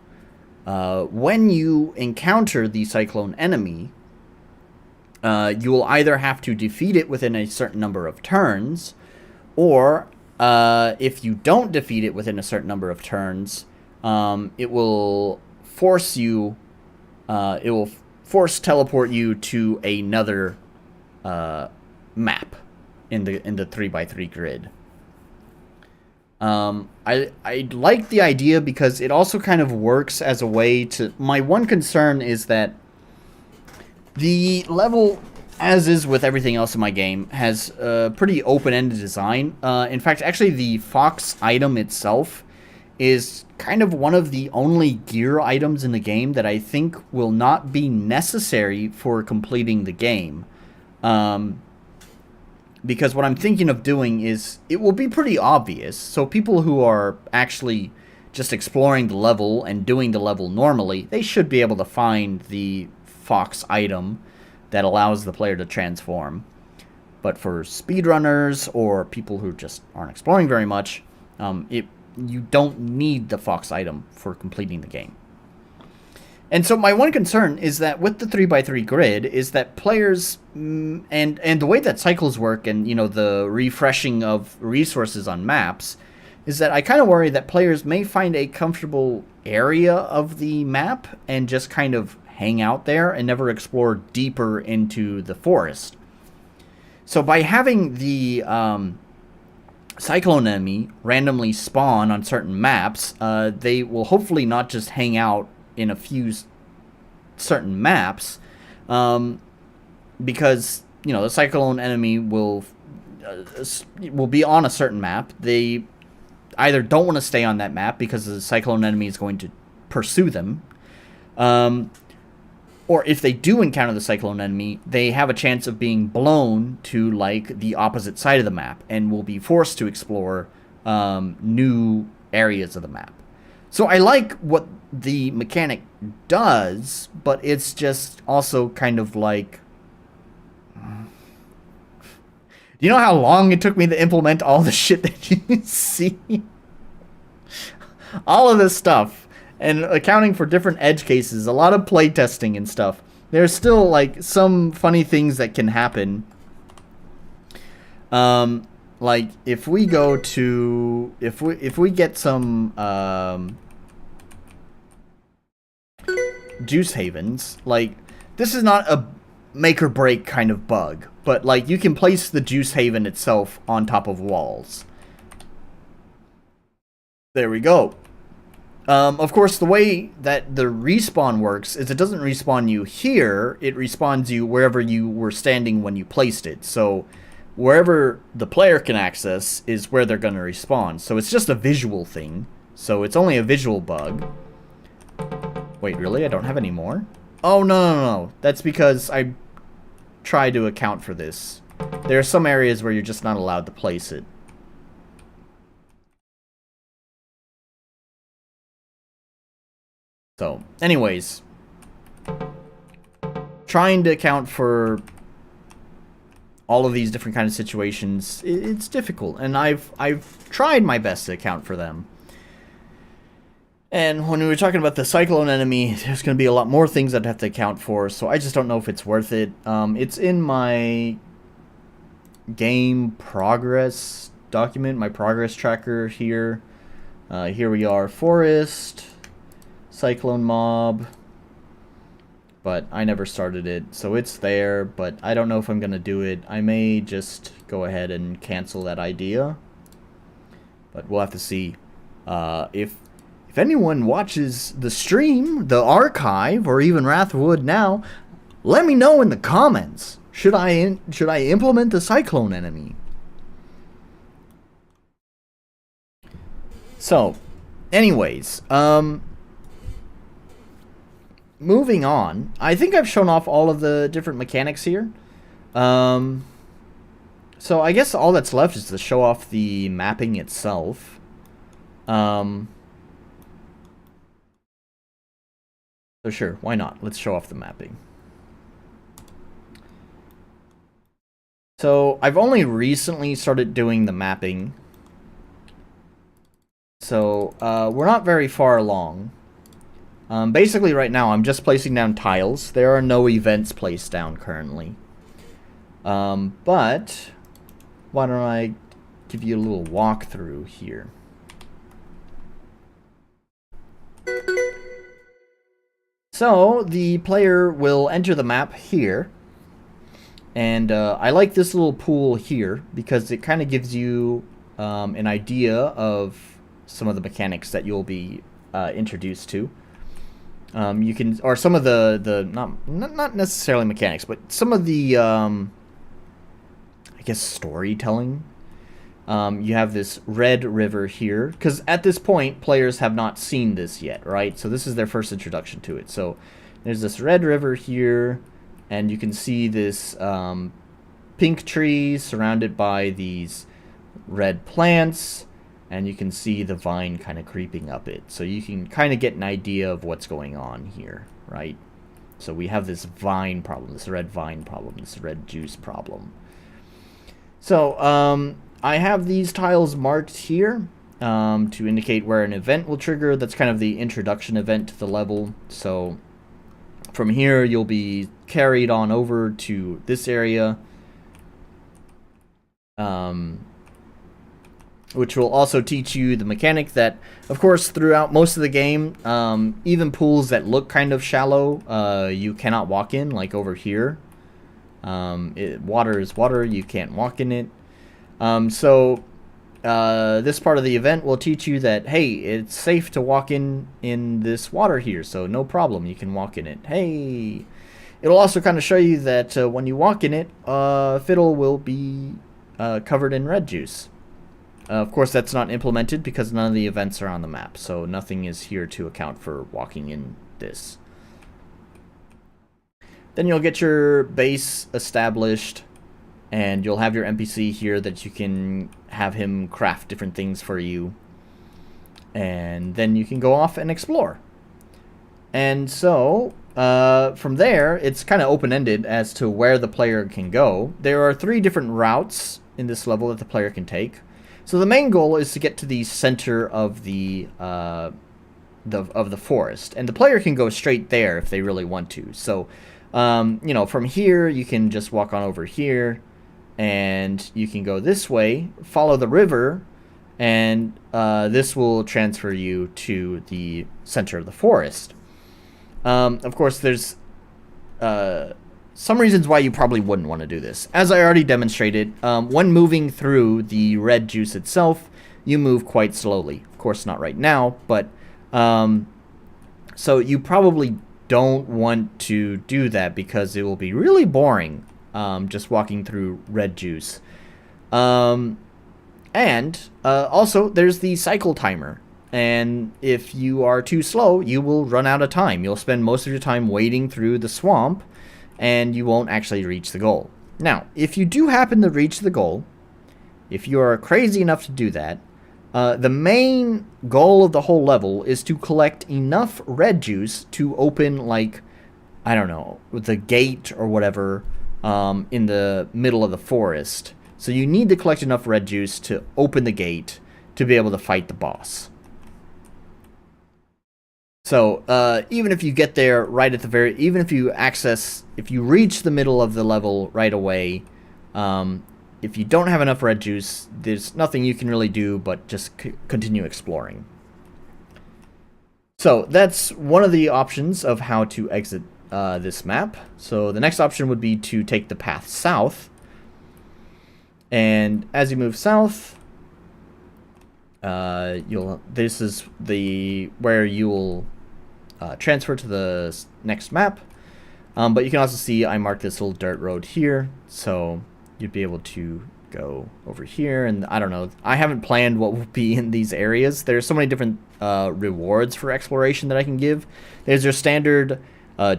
When you encounter the cyclone enemy, you will either have to defeat it within a certain number of turns, or if you don't defeat it within a certain number of turns, it will force you, force teleport you to another map in the 3x3 grid. I like the idea because it also kind of works as a way to... My one concern is that the level, as is with everything else in my game, has a pretty open-ended design. In fact, actually the Fox item itself is kind of one of the only gear items in the game that I think will not be necessary for completing the game. Because what I'm thinking of doing is, it will be pretty obvious, so people who are actually just exploring the level and doing the level normally, they should be able to find the Fox item that allows the player to transform. But for speedrunners or people who just aren't exploring very much, you don't need the Fox item for completing the game. And so my one concern is that with the 3x3 grid is that players, and the way that cycles work and, you know, the refreshing of resources on maps, is that I kind of worry that players may find a comfortable area of the map and just kind of hang out there and never explore deeper into the forest. So by having the cyclone enemy randomly spawn on certain maps, they will hopefully not just hang out in a few certain maps, because, you know, the cyclone enemy will be on a certain map. They either don't want to stay on that map because the cyclone enemy is going to pursue them, or if they do encounter the cyclone enemy, they have a chance of being blown to like the opposite side of the map and will be forced to explore new areas of the map. So I like what the mechanic does, but it's just also kind of like... Do you know how long it took me to implement all the shit that you see? All of this stuff, and accounting for different edge cases, a lot of playtesting and stuff. There's still like some funny things that can happen. Like if we go to... If we get some... juice havens, like, this is not a make or break kind of bug, but like you can place the juice haven itself on top of walls. There we go. Of course, the way that the respawn works is it doesn't respawn you here, it respawns you wherever you were standing when you placed it. So wherever the player can access is where they're going to respawn. So it's just a visual thing. So it's only a visual bug. Wait, really? I don't have any more? Oh, no. That's because I tried to account for this. There are some areas where you're just not allowed to place it. So, anyways. Trying to account for all of these different kind of situations, it's difficult, and I've tried my best to account for them. And when we were talking about the cyclone enemy, there's going to be a lot more things I'd have to account for, so I just don't know if it's worth it. It's in my game progress document, my progress tracker here. Here we are, forest, cyclone mob, but I never started it, so it's there, but I don't know if I'm going to do it. I may just go ahead and cancel that idea, but we'll have to see. If anyone watches the stream, the archive, or even Wrathwood now, let me know in the comments. Should I implement the cyclone enemy? So, anyways, moving on. I think I've shown off all of the different mechanics here. So I guess all that's left is to show off the mapping itself. So sure, why not? Let's show off the mapping. So I've only recently started doing the mapping. So we're not very far along. Basically right now I'm just placing down tiles. There are no events placed down currently. But why don't I give you a little walkthrough here. So, the player will enter the map here, and I like this little pool here because it kind of gives you an idea of some of the mechanics that you'll be introduced to. You can, or some of the not necessarily mechanics, but some of the, I guess, storytelling. You have this red river here, because at this point, players have not seen this yet, right? So this is their first introduction to it. So there's this red river here, and you can see this pink tree surrounded by these red plants, and you can see the vine kind of creeping up it. So you can kind of get an idea of what's going on here, right? So we have this vine problem, this red vine problem, this red juice problem. So, I have these tiles marked here to indicate where an event will trigger. That's kind of the introduction event to the level. So from here, you'll be carried on over to this area, which will also teach you the mechanic that, of course, throughout most of the game, even pools that look kind of shallow, you cannot walk in, like over here. Water is water, you can't walk in it. So this part of the event will teach you that, hey, it's safe to walk in this water here, so no problem, you can walk in it. Hey! It'll also kind of show you that when you walk in it, Fidel will be covered in red juice. Of course, that's not implemented because none of the events are on the map, so nothing is here to account for walking in this. Then you'll get your base established, and you'll have your NPC here that you can have him craft different things for you. And then you can go off and explore. And so, from there, it's kind of open-ended as to where the player can go. There are 3 different routes in this level that the player can take. So the main goal is to get to the center of the forest. And the player can go straight there if they really want to. So, you know, from here, you can just walk on over here. And you can go this way, follow the river, and this will transfer you to the center of the forest. Of course, there's some reasons why you probably wouldn't want to do this. As I already demonstrated, when moving through the red juice itself, you move quite slowly. Of course, not right now, but so you probably don't want to do that because it will be really boring. Just walking through red juice. And also, there's the cycle timer. And if you are too slow, you will run out of time. You'll spend most of your time wading through the swamp, and you won't actually reach the goal. Now, if you do happen to reach the goal, if you are crazy enough to do that, the main goal of the whole level is to collect enough red juice to open, like, I don't know, the gate or whatever, in the middle of the forest. So you need to collect enough red juice to open the gate to be able to fight the boss. So, even if you get there right at the very... Even if you reach the middle of the level right away, if you don't have enough red juice, there's nothing you can really do but just continue exploring. So, that's one of the options of how to exit this map. So, the next option would be to take the path south. And as you move south... this is where you will transfer to the next map, but you can also see I marked this little dirt road here, so you'd be able to go over here. And I don't know, I haven't planned what will be in these areas. There's so many different rewards for exploration that I can give. There's your standard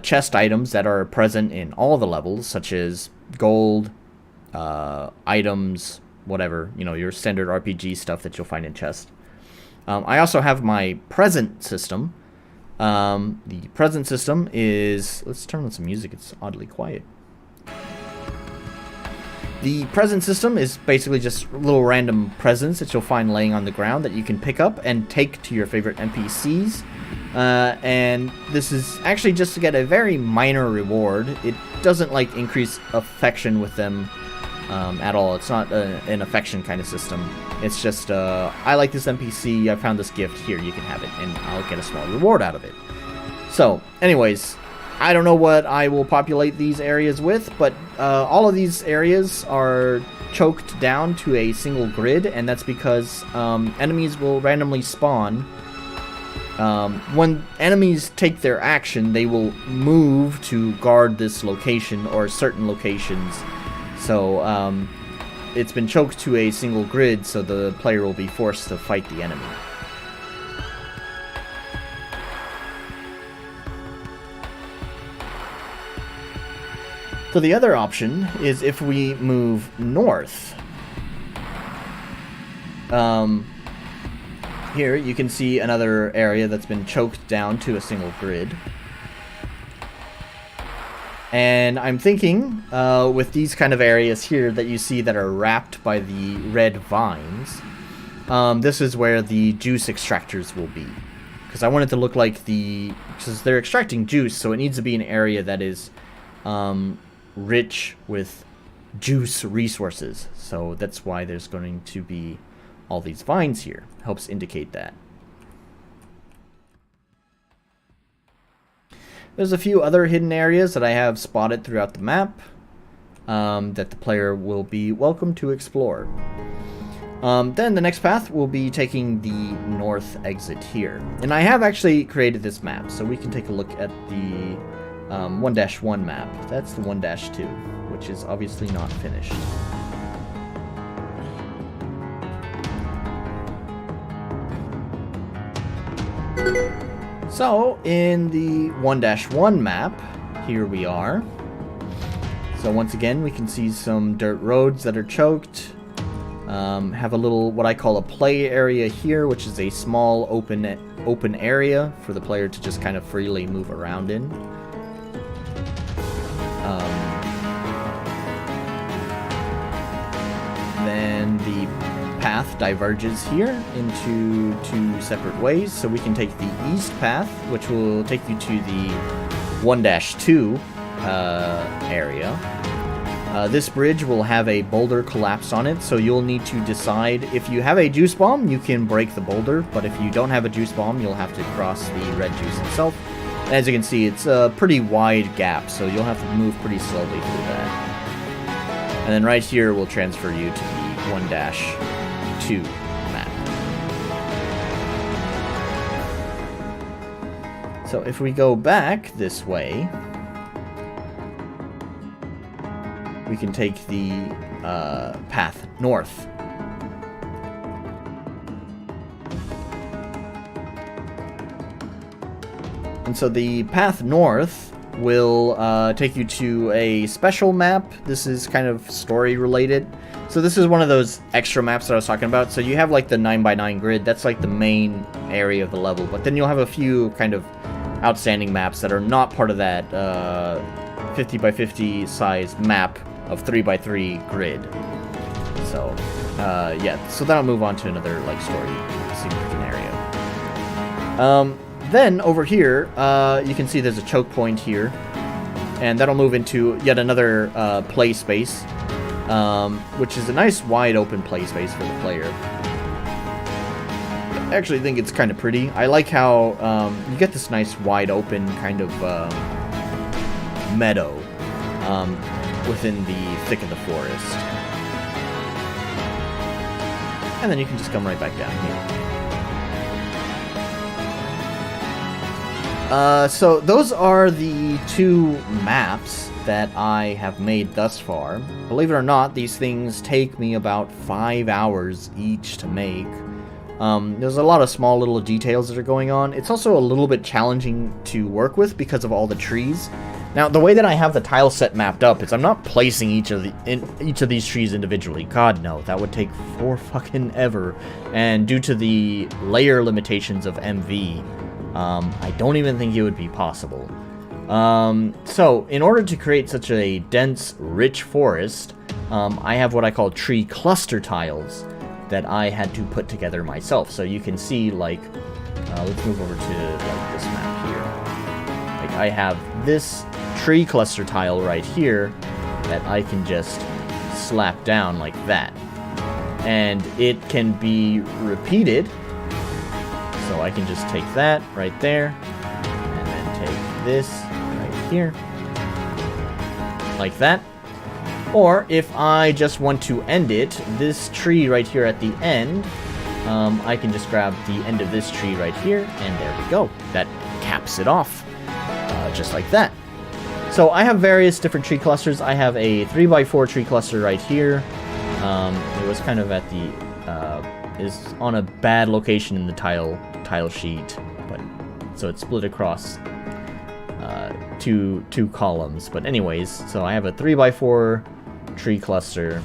chest items that are present in all the levels, such as gold, items, whatever, you know, your standard RPG stuff that you'll find in chest. I also have my present system. The present system is... Let's turn on some music, it's oddly quiet. The present system is basically just little random presents that you'll find laying on the ground that you can pick up and take to your favorite NPCs. And this is actually just to get a very minor reward. It doesn't, like, increase affection with them at all. It's not an affection kind of system. It's just, I like this NPC, I found this gift, here, you can have it, and I'll get a small reward out of it. So, anyways, I don't know what I will populate these areas with, but all of these areas are choked down to a single grid, and that's because enemies will randomly spawn. When enemies take their action, they will move to guard this location or certain locations. So, it's been choked to a single grid, so the player will be forced to fight the enemy. So the other option is if we move north. Here you can see another area that's been choked down to a single grid. And I'm thinking, with these kind of areas here that you see that are wrapped by the red vines, this is where the juice extractors will be. Because I want it to look like because they're extracting juice, so it needs to be an area that is rich with juice resources. So that's why there's going to be all these vines here. Helps indicate that. There's a few other hidden areas that I have spotted throughout the map that the player will be welcome to explore. Then the next path will be taking the north exit here. And I have actually created this map, so we can take a look at the 1-1 map. That's the 1-2, which is obviously not finished. So, in the 1-1 map, here we are. So once again, we can see some dirt roads that are choked. Have a little, what I call a play area here, which is a small open area for the player to just kind of freely move around in. Then the path diverges here into two separate ways. So we can take the east path, which will take you to the 1-2 area. This bridge will have a boulder collapse on it, so you'll need to decide. If you have a juice bomb, you can break the boulder, but if you don't have a juice bomb, you'll have to cross the red juice itself. And as you can see, it's a pretty wide gap, so you'll have to move pretty slowly through that. And then right here will transfer you to the 1-2 map. So if we go back this way, we can take the path north. And so the path north will take you to a special map. This is kind of story related. So this is one of those extra maps that I was talking about. So you have like the 9x9 grid. That's like the main area of the level. But then you'll have a few kind of outstanding maps that are not part of that 50 by 50 size map of 3 by 3 grid. So, yeah, so that'll move on to another, like, story significant area. Then, over here, you can see there's a choke point here, and that'll move into yet another play space, which is a nice wide open play space for the player. I actually think it's kind of pretty. I like how you get this nice wide open kind of meadow within the thick of the forest. And then you can just come right back down here. So those are the 2 maps that I have made thus far. Believe it or not, these things take me about 5 hours each to make. There's a lot of small little details that are going on. It's also a little bit challenging to work with because of all the trees. Now, the way that I have the tile set mapped up is I'm not placing each of these trees individually. God, no, that would take fucking ever. And due to the layer limitations of MV, I don't even think it would be possible. So, in order to create such a dense, rich forest, I have what I call tree cluster tiles that I had to put together myself. So you can see, like, let's move over to like this map here. Like, I have this tree cluster tile right here that I can just slap down like that. And it can be repeated. So I can just take that right there, and then take this right here, like that. Or, if I just want to end it, this tree right here at the end, I can just grab the end of this tree right here, and there we go. That caps it off, just like that. So, I have various different tree clusters. I have a 3x4 tree cluster right here. It was kind of at the, is on a bad location in the tile sheet, but, so it's split across, two columns. But anyways, so I have a 3x4 tree cluster,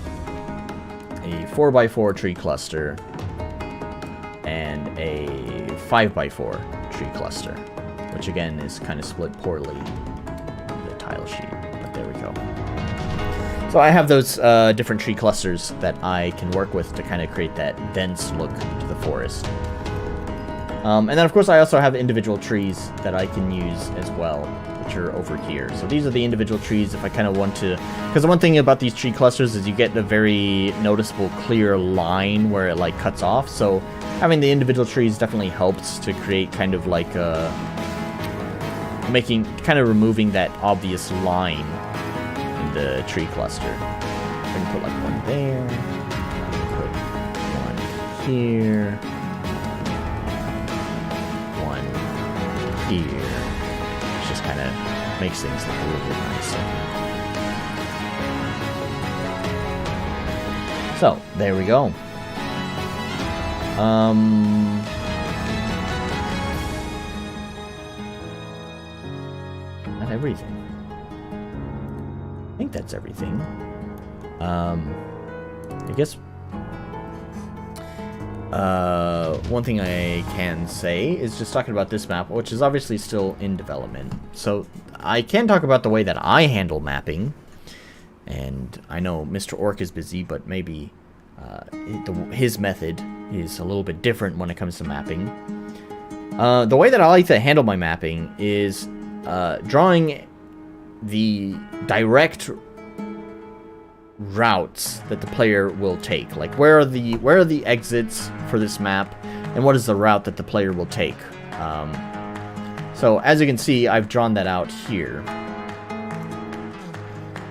a 4x4 tree cluster, and a 5x4 tree cluster, which again is kind of split poorly on the tile sheet, but there we go. So I have those different tree clusters that I can work with to kind of create that dense look to the forest. And then of course I also have individual trees that I can use as well, which are over here. So these are the individual trees if I kind of want to, because the one thing about these tree clusters is you get a very noticeable clear line where it like cuts off. So having the individual trees definitely helps to create kind of like removing that obvious line in the tree cluster. I can put like one there, put one here, one here. Just kind of makes things look a little bit nicer. So, there we go. Not everything. I think that's everything. I guess one thing I can say is just talking about this map, which is obviously still in development. So I can talk about the way that I handle mapping. And I know Mr. Orc is busy, but maybe his method is a little bit different when it comes to mapping. The way that I like to handle my mapping is drawing the direct routes that the player will take. Like, where are the exits for this map, and what is the route that the player will take. So as you can see, I've drawn that out here.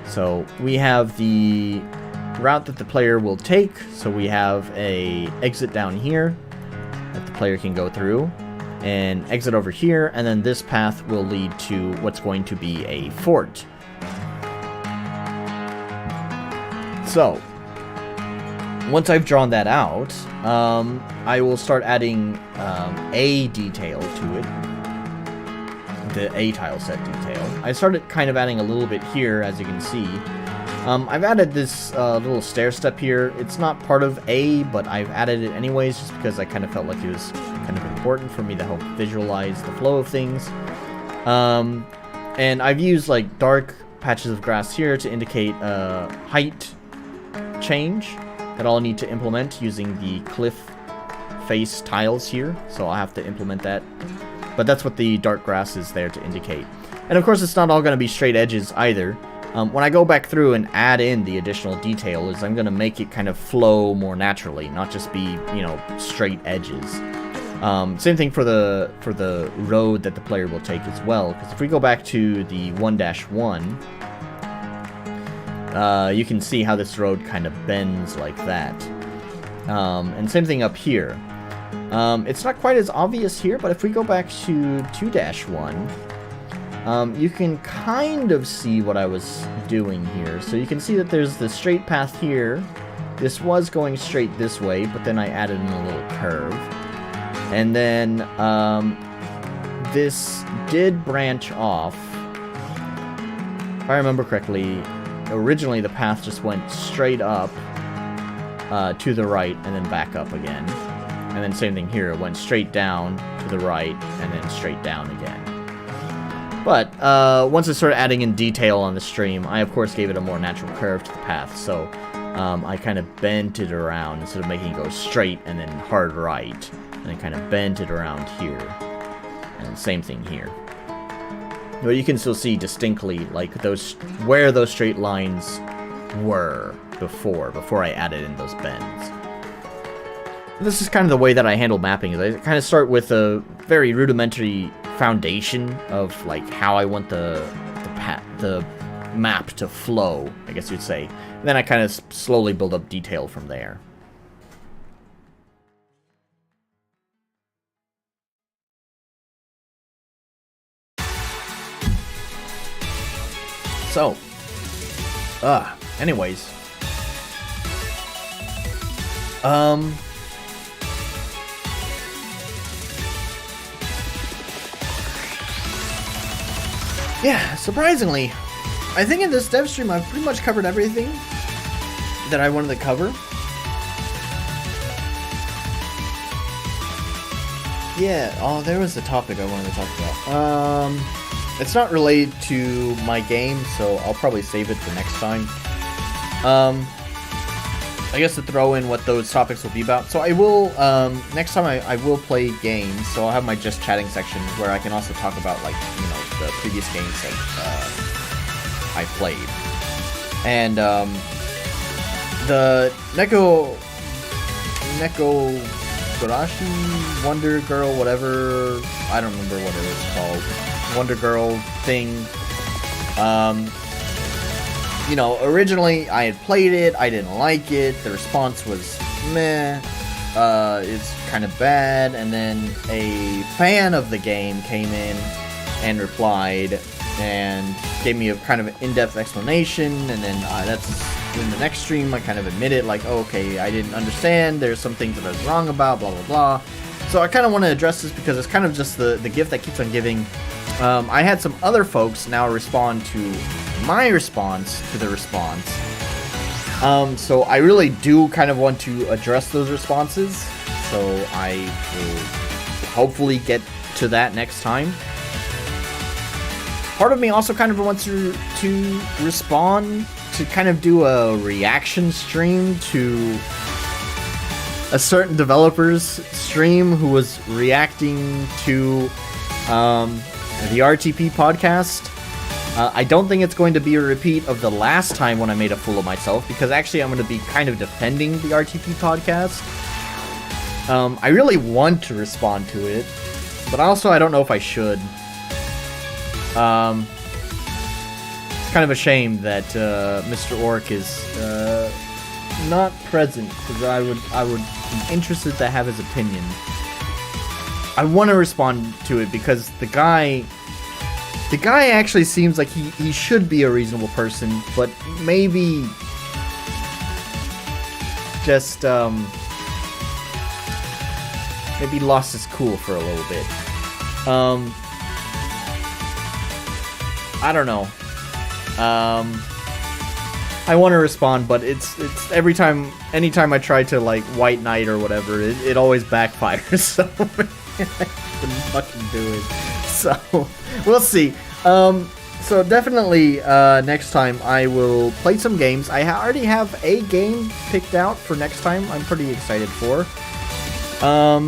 So we have the route that the player will take. So we have a exit down here that the player can go through, and exit over here, and then this path will lead to what's going to be a fort. So once I've drawn that out, I will start adding a detail to it, the A tile set detail. I started kind of adding a little bit here, as you can see. I've added this little stair step here. It's not part of A, but I've added it anyways, just because I kind of felt like it was kind of important for me to help visualize the flow of things. And I've used like dark patches of grass here to indicate height change that I'll need to implement using the cliff face tiles here. So I'll have to implement that. But that's what the dark grass is there to indicate. And of course, it's not all going to be straight edges either. When I go back through and add in the additional details, I'm going to make it kind of flow more naturally, not just be, you know, straight edges. Same thing for the road that the player will take as well, because if we go back to the 1-1, you can see how this road kind of bends like that. And same thing up here. It's not quite as obvious here, but if we go back to 2-1, you can kind of see what I was doing here. So you can see that there's the straight path here. This was going straight this way, but then I added in a little curve. And then this did branch off. If I remember correctly, originally the path just went straight up to the right and then back up again. And then same thing here, it went straight down to the right and then straight down again. But once I started adding in detail on the stream, I of course gave it a more natural curve to the path. So I kind of bent it around instead of making it go straight and then hard right. And then kind of bent it around here. And same thing here. But you can still see distinctly like those where those straight lines were before I added in those bends. This is kind of the way that I handle mapping. Is I kind of start with a very rudimentary foundation of like how I want the map to flow, I guess you'd say. And then I kind of slowly build up detail from there. So, anyways. Yeah, surprisingly, I think in this dev stream I've pretty much covered everything that I wanted to cover. Yeah, oh, there was the topic I wanted to talk about. It's not related to my game, so I'll probably save it for next time. I guess to throw in what those topics will be about. So I will, next time I will play games, so I'll have my just chatting section where I can also talk about, like, you know, the previous games that I played. And the Neko Garashi Wonder Girl, whatever, I don't remember what it was called, Wonder Girl thing. You know, originally I had played it, I didn't like it, the response was meh, it's kind of bad, and then a fan of the game came in and replied and gave me a kind of an in-depth explanation, and then that's in the next stream I kind of admitted, like, oh, okay, I didn't understand, there's some things that I was wrong about, blah blah blah. So I kind of want to address this because it's kind of just the gift that keeps on giving. I had some other folks now respond to my response to the response. So I really do kind of want to address those responses. So I will hopefully get to that next time. Part of me also kind of wants to respond, to kind of do a reaction stream to a certain developer's stream who was reacting to the RTP podcast. I don't think it's going to be a repeat of the last time when I made a fool of myself, because actually I'm going to be kind of defending the RTP podcast. I really want to respond to it, but also I don't know if I should. It's kind of a shame that Mr. Orc is not present, because I would be interested to have his opinion. I want to respond to it because the guy actually seems like he should be a reasonable person, but maybe just maybe lost his cool for a little bit. I don't know. I want to respond, but it's anytime I try to, like, White Knight or whatever, it always backfires. So I couldn't fucking do it. So we'll see. So definitely next time I will play some games. I already have a game picked out for next time. I'm pretty excited for. I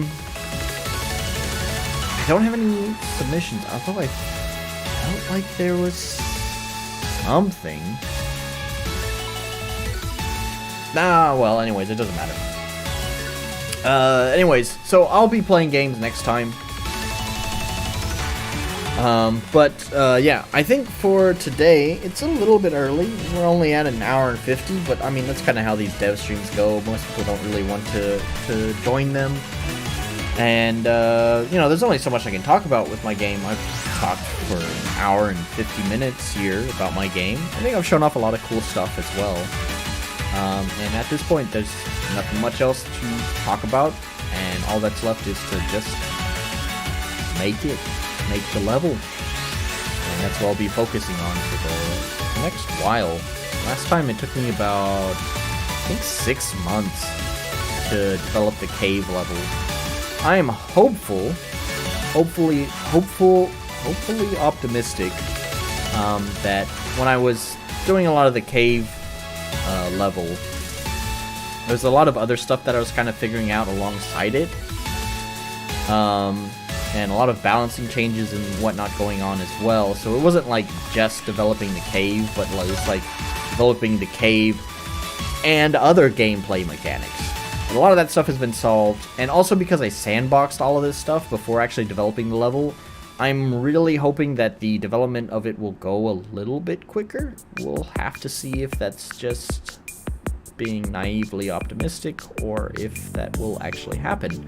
don't have any submissions, although I felt like there was something. Nah, well, anyways, it doesn't matter. Anyways, so I'll be playing games next time. Yeah, I think for today, it's a little bit early. We're only at an hour and 50, but I mean, that's kind of how these dev streams go. Most people don't really want to join them. And, you know, there's only so much I can talk about with my game. I've talked for an hour and 50 minutes here about my game. I think I've shown off a lot of cool stuff as well. And at this point, there's nothing much else to talk about. And all that's left is to just make the level. And that's what I'll be focusing on for the next while. Last time it took me about, I think, 6 months to develop the cave level. I am hopefully optimistic that when I was doing a lot of the cave level, there's a lot of other stuff that I was kind of figuring out alongside it. And a lot of balancing changes and whatnot going on as well. So it wasn't like just developing the cave, but it was like developing the cave and other gameplay mechanics. And a lot of that stuff has been solved. And also because I sandboxed all of this stuff before actually developing the level, I'm really hoping that the development of it will go a little bit quicker. We'll have to see if that's just being naively optimistic or if that will actually happen.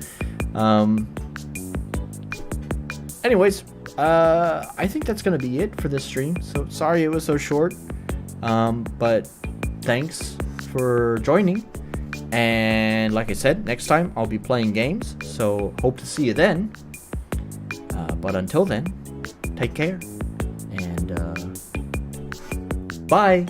Anyways, I think that's going to be it for this stream. So sorry it was so short, but thanks for joining. And like I said, next time I'll be playing games, so hope to see you then. But until then, take care, and bye.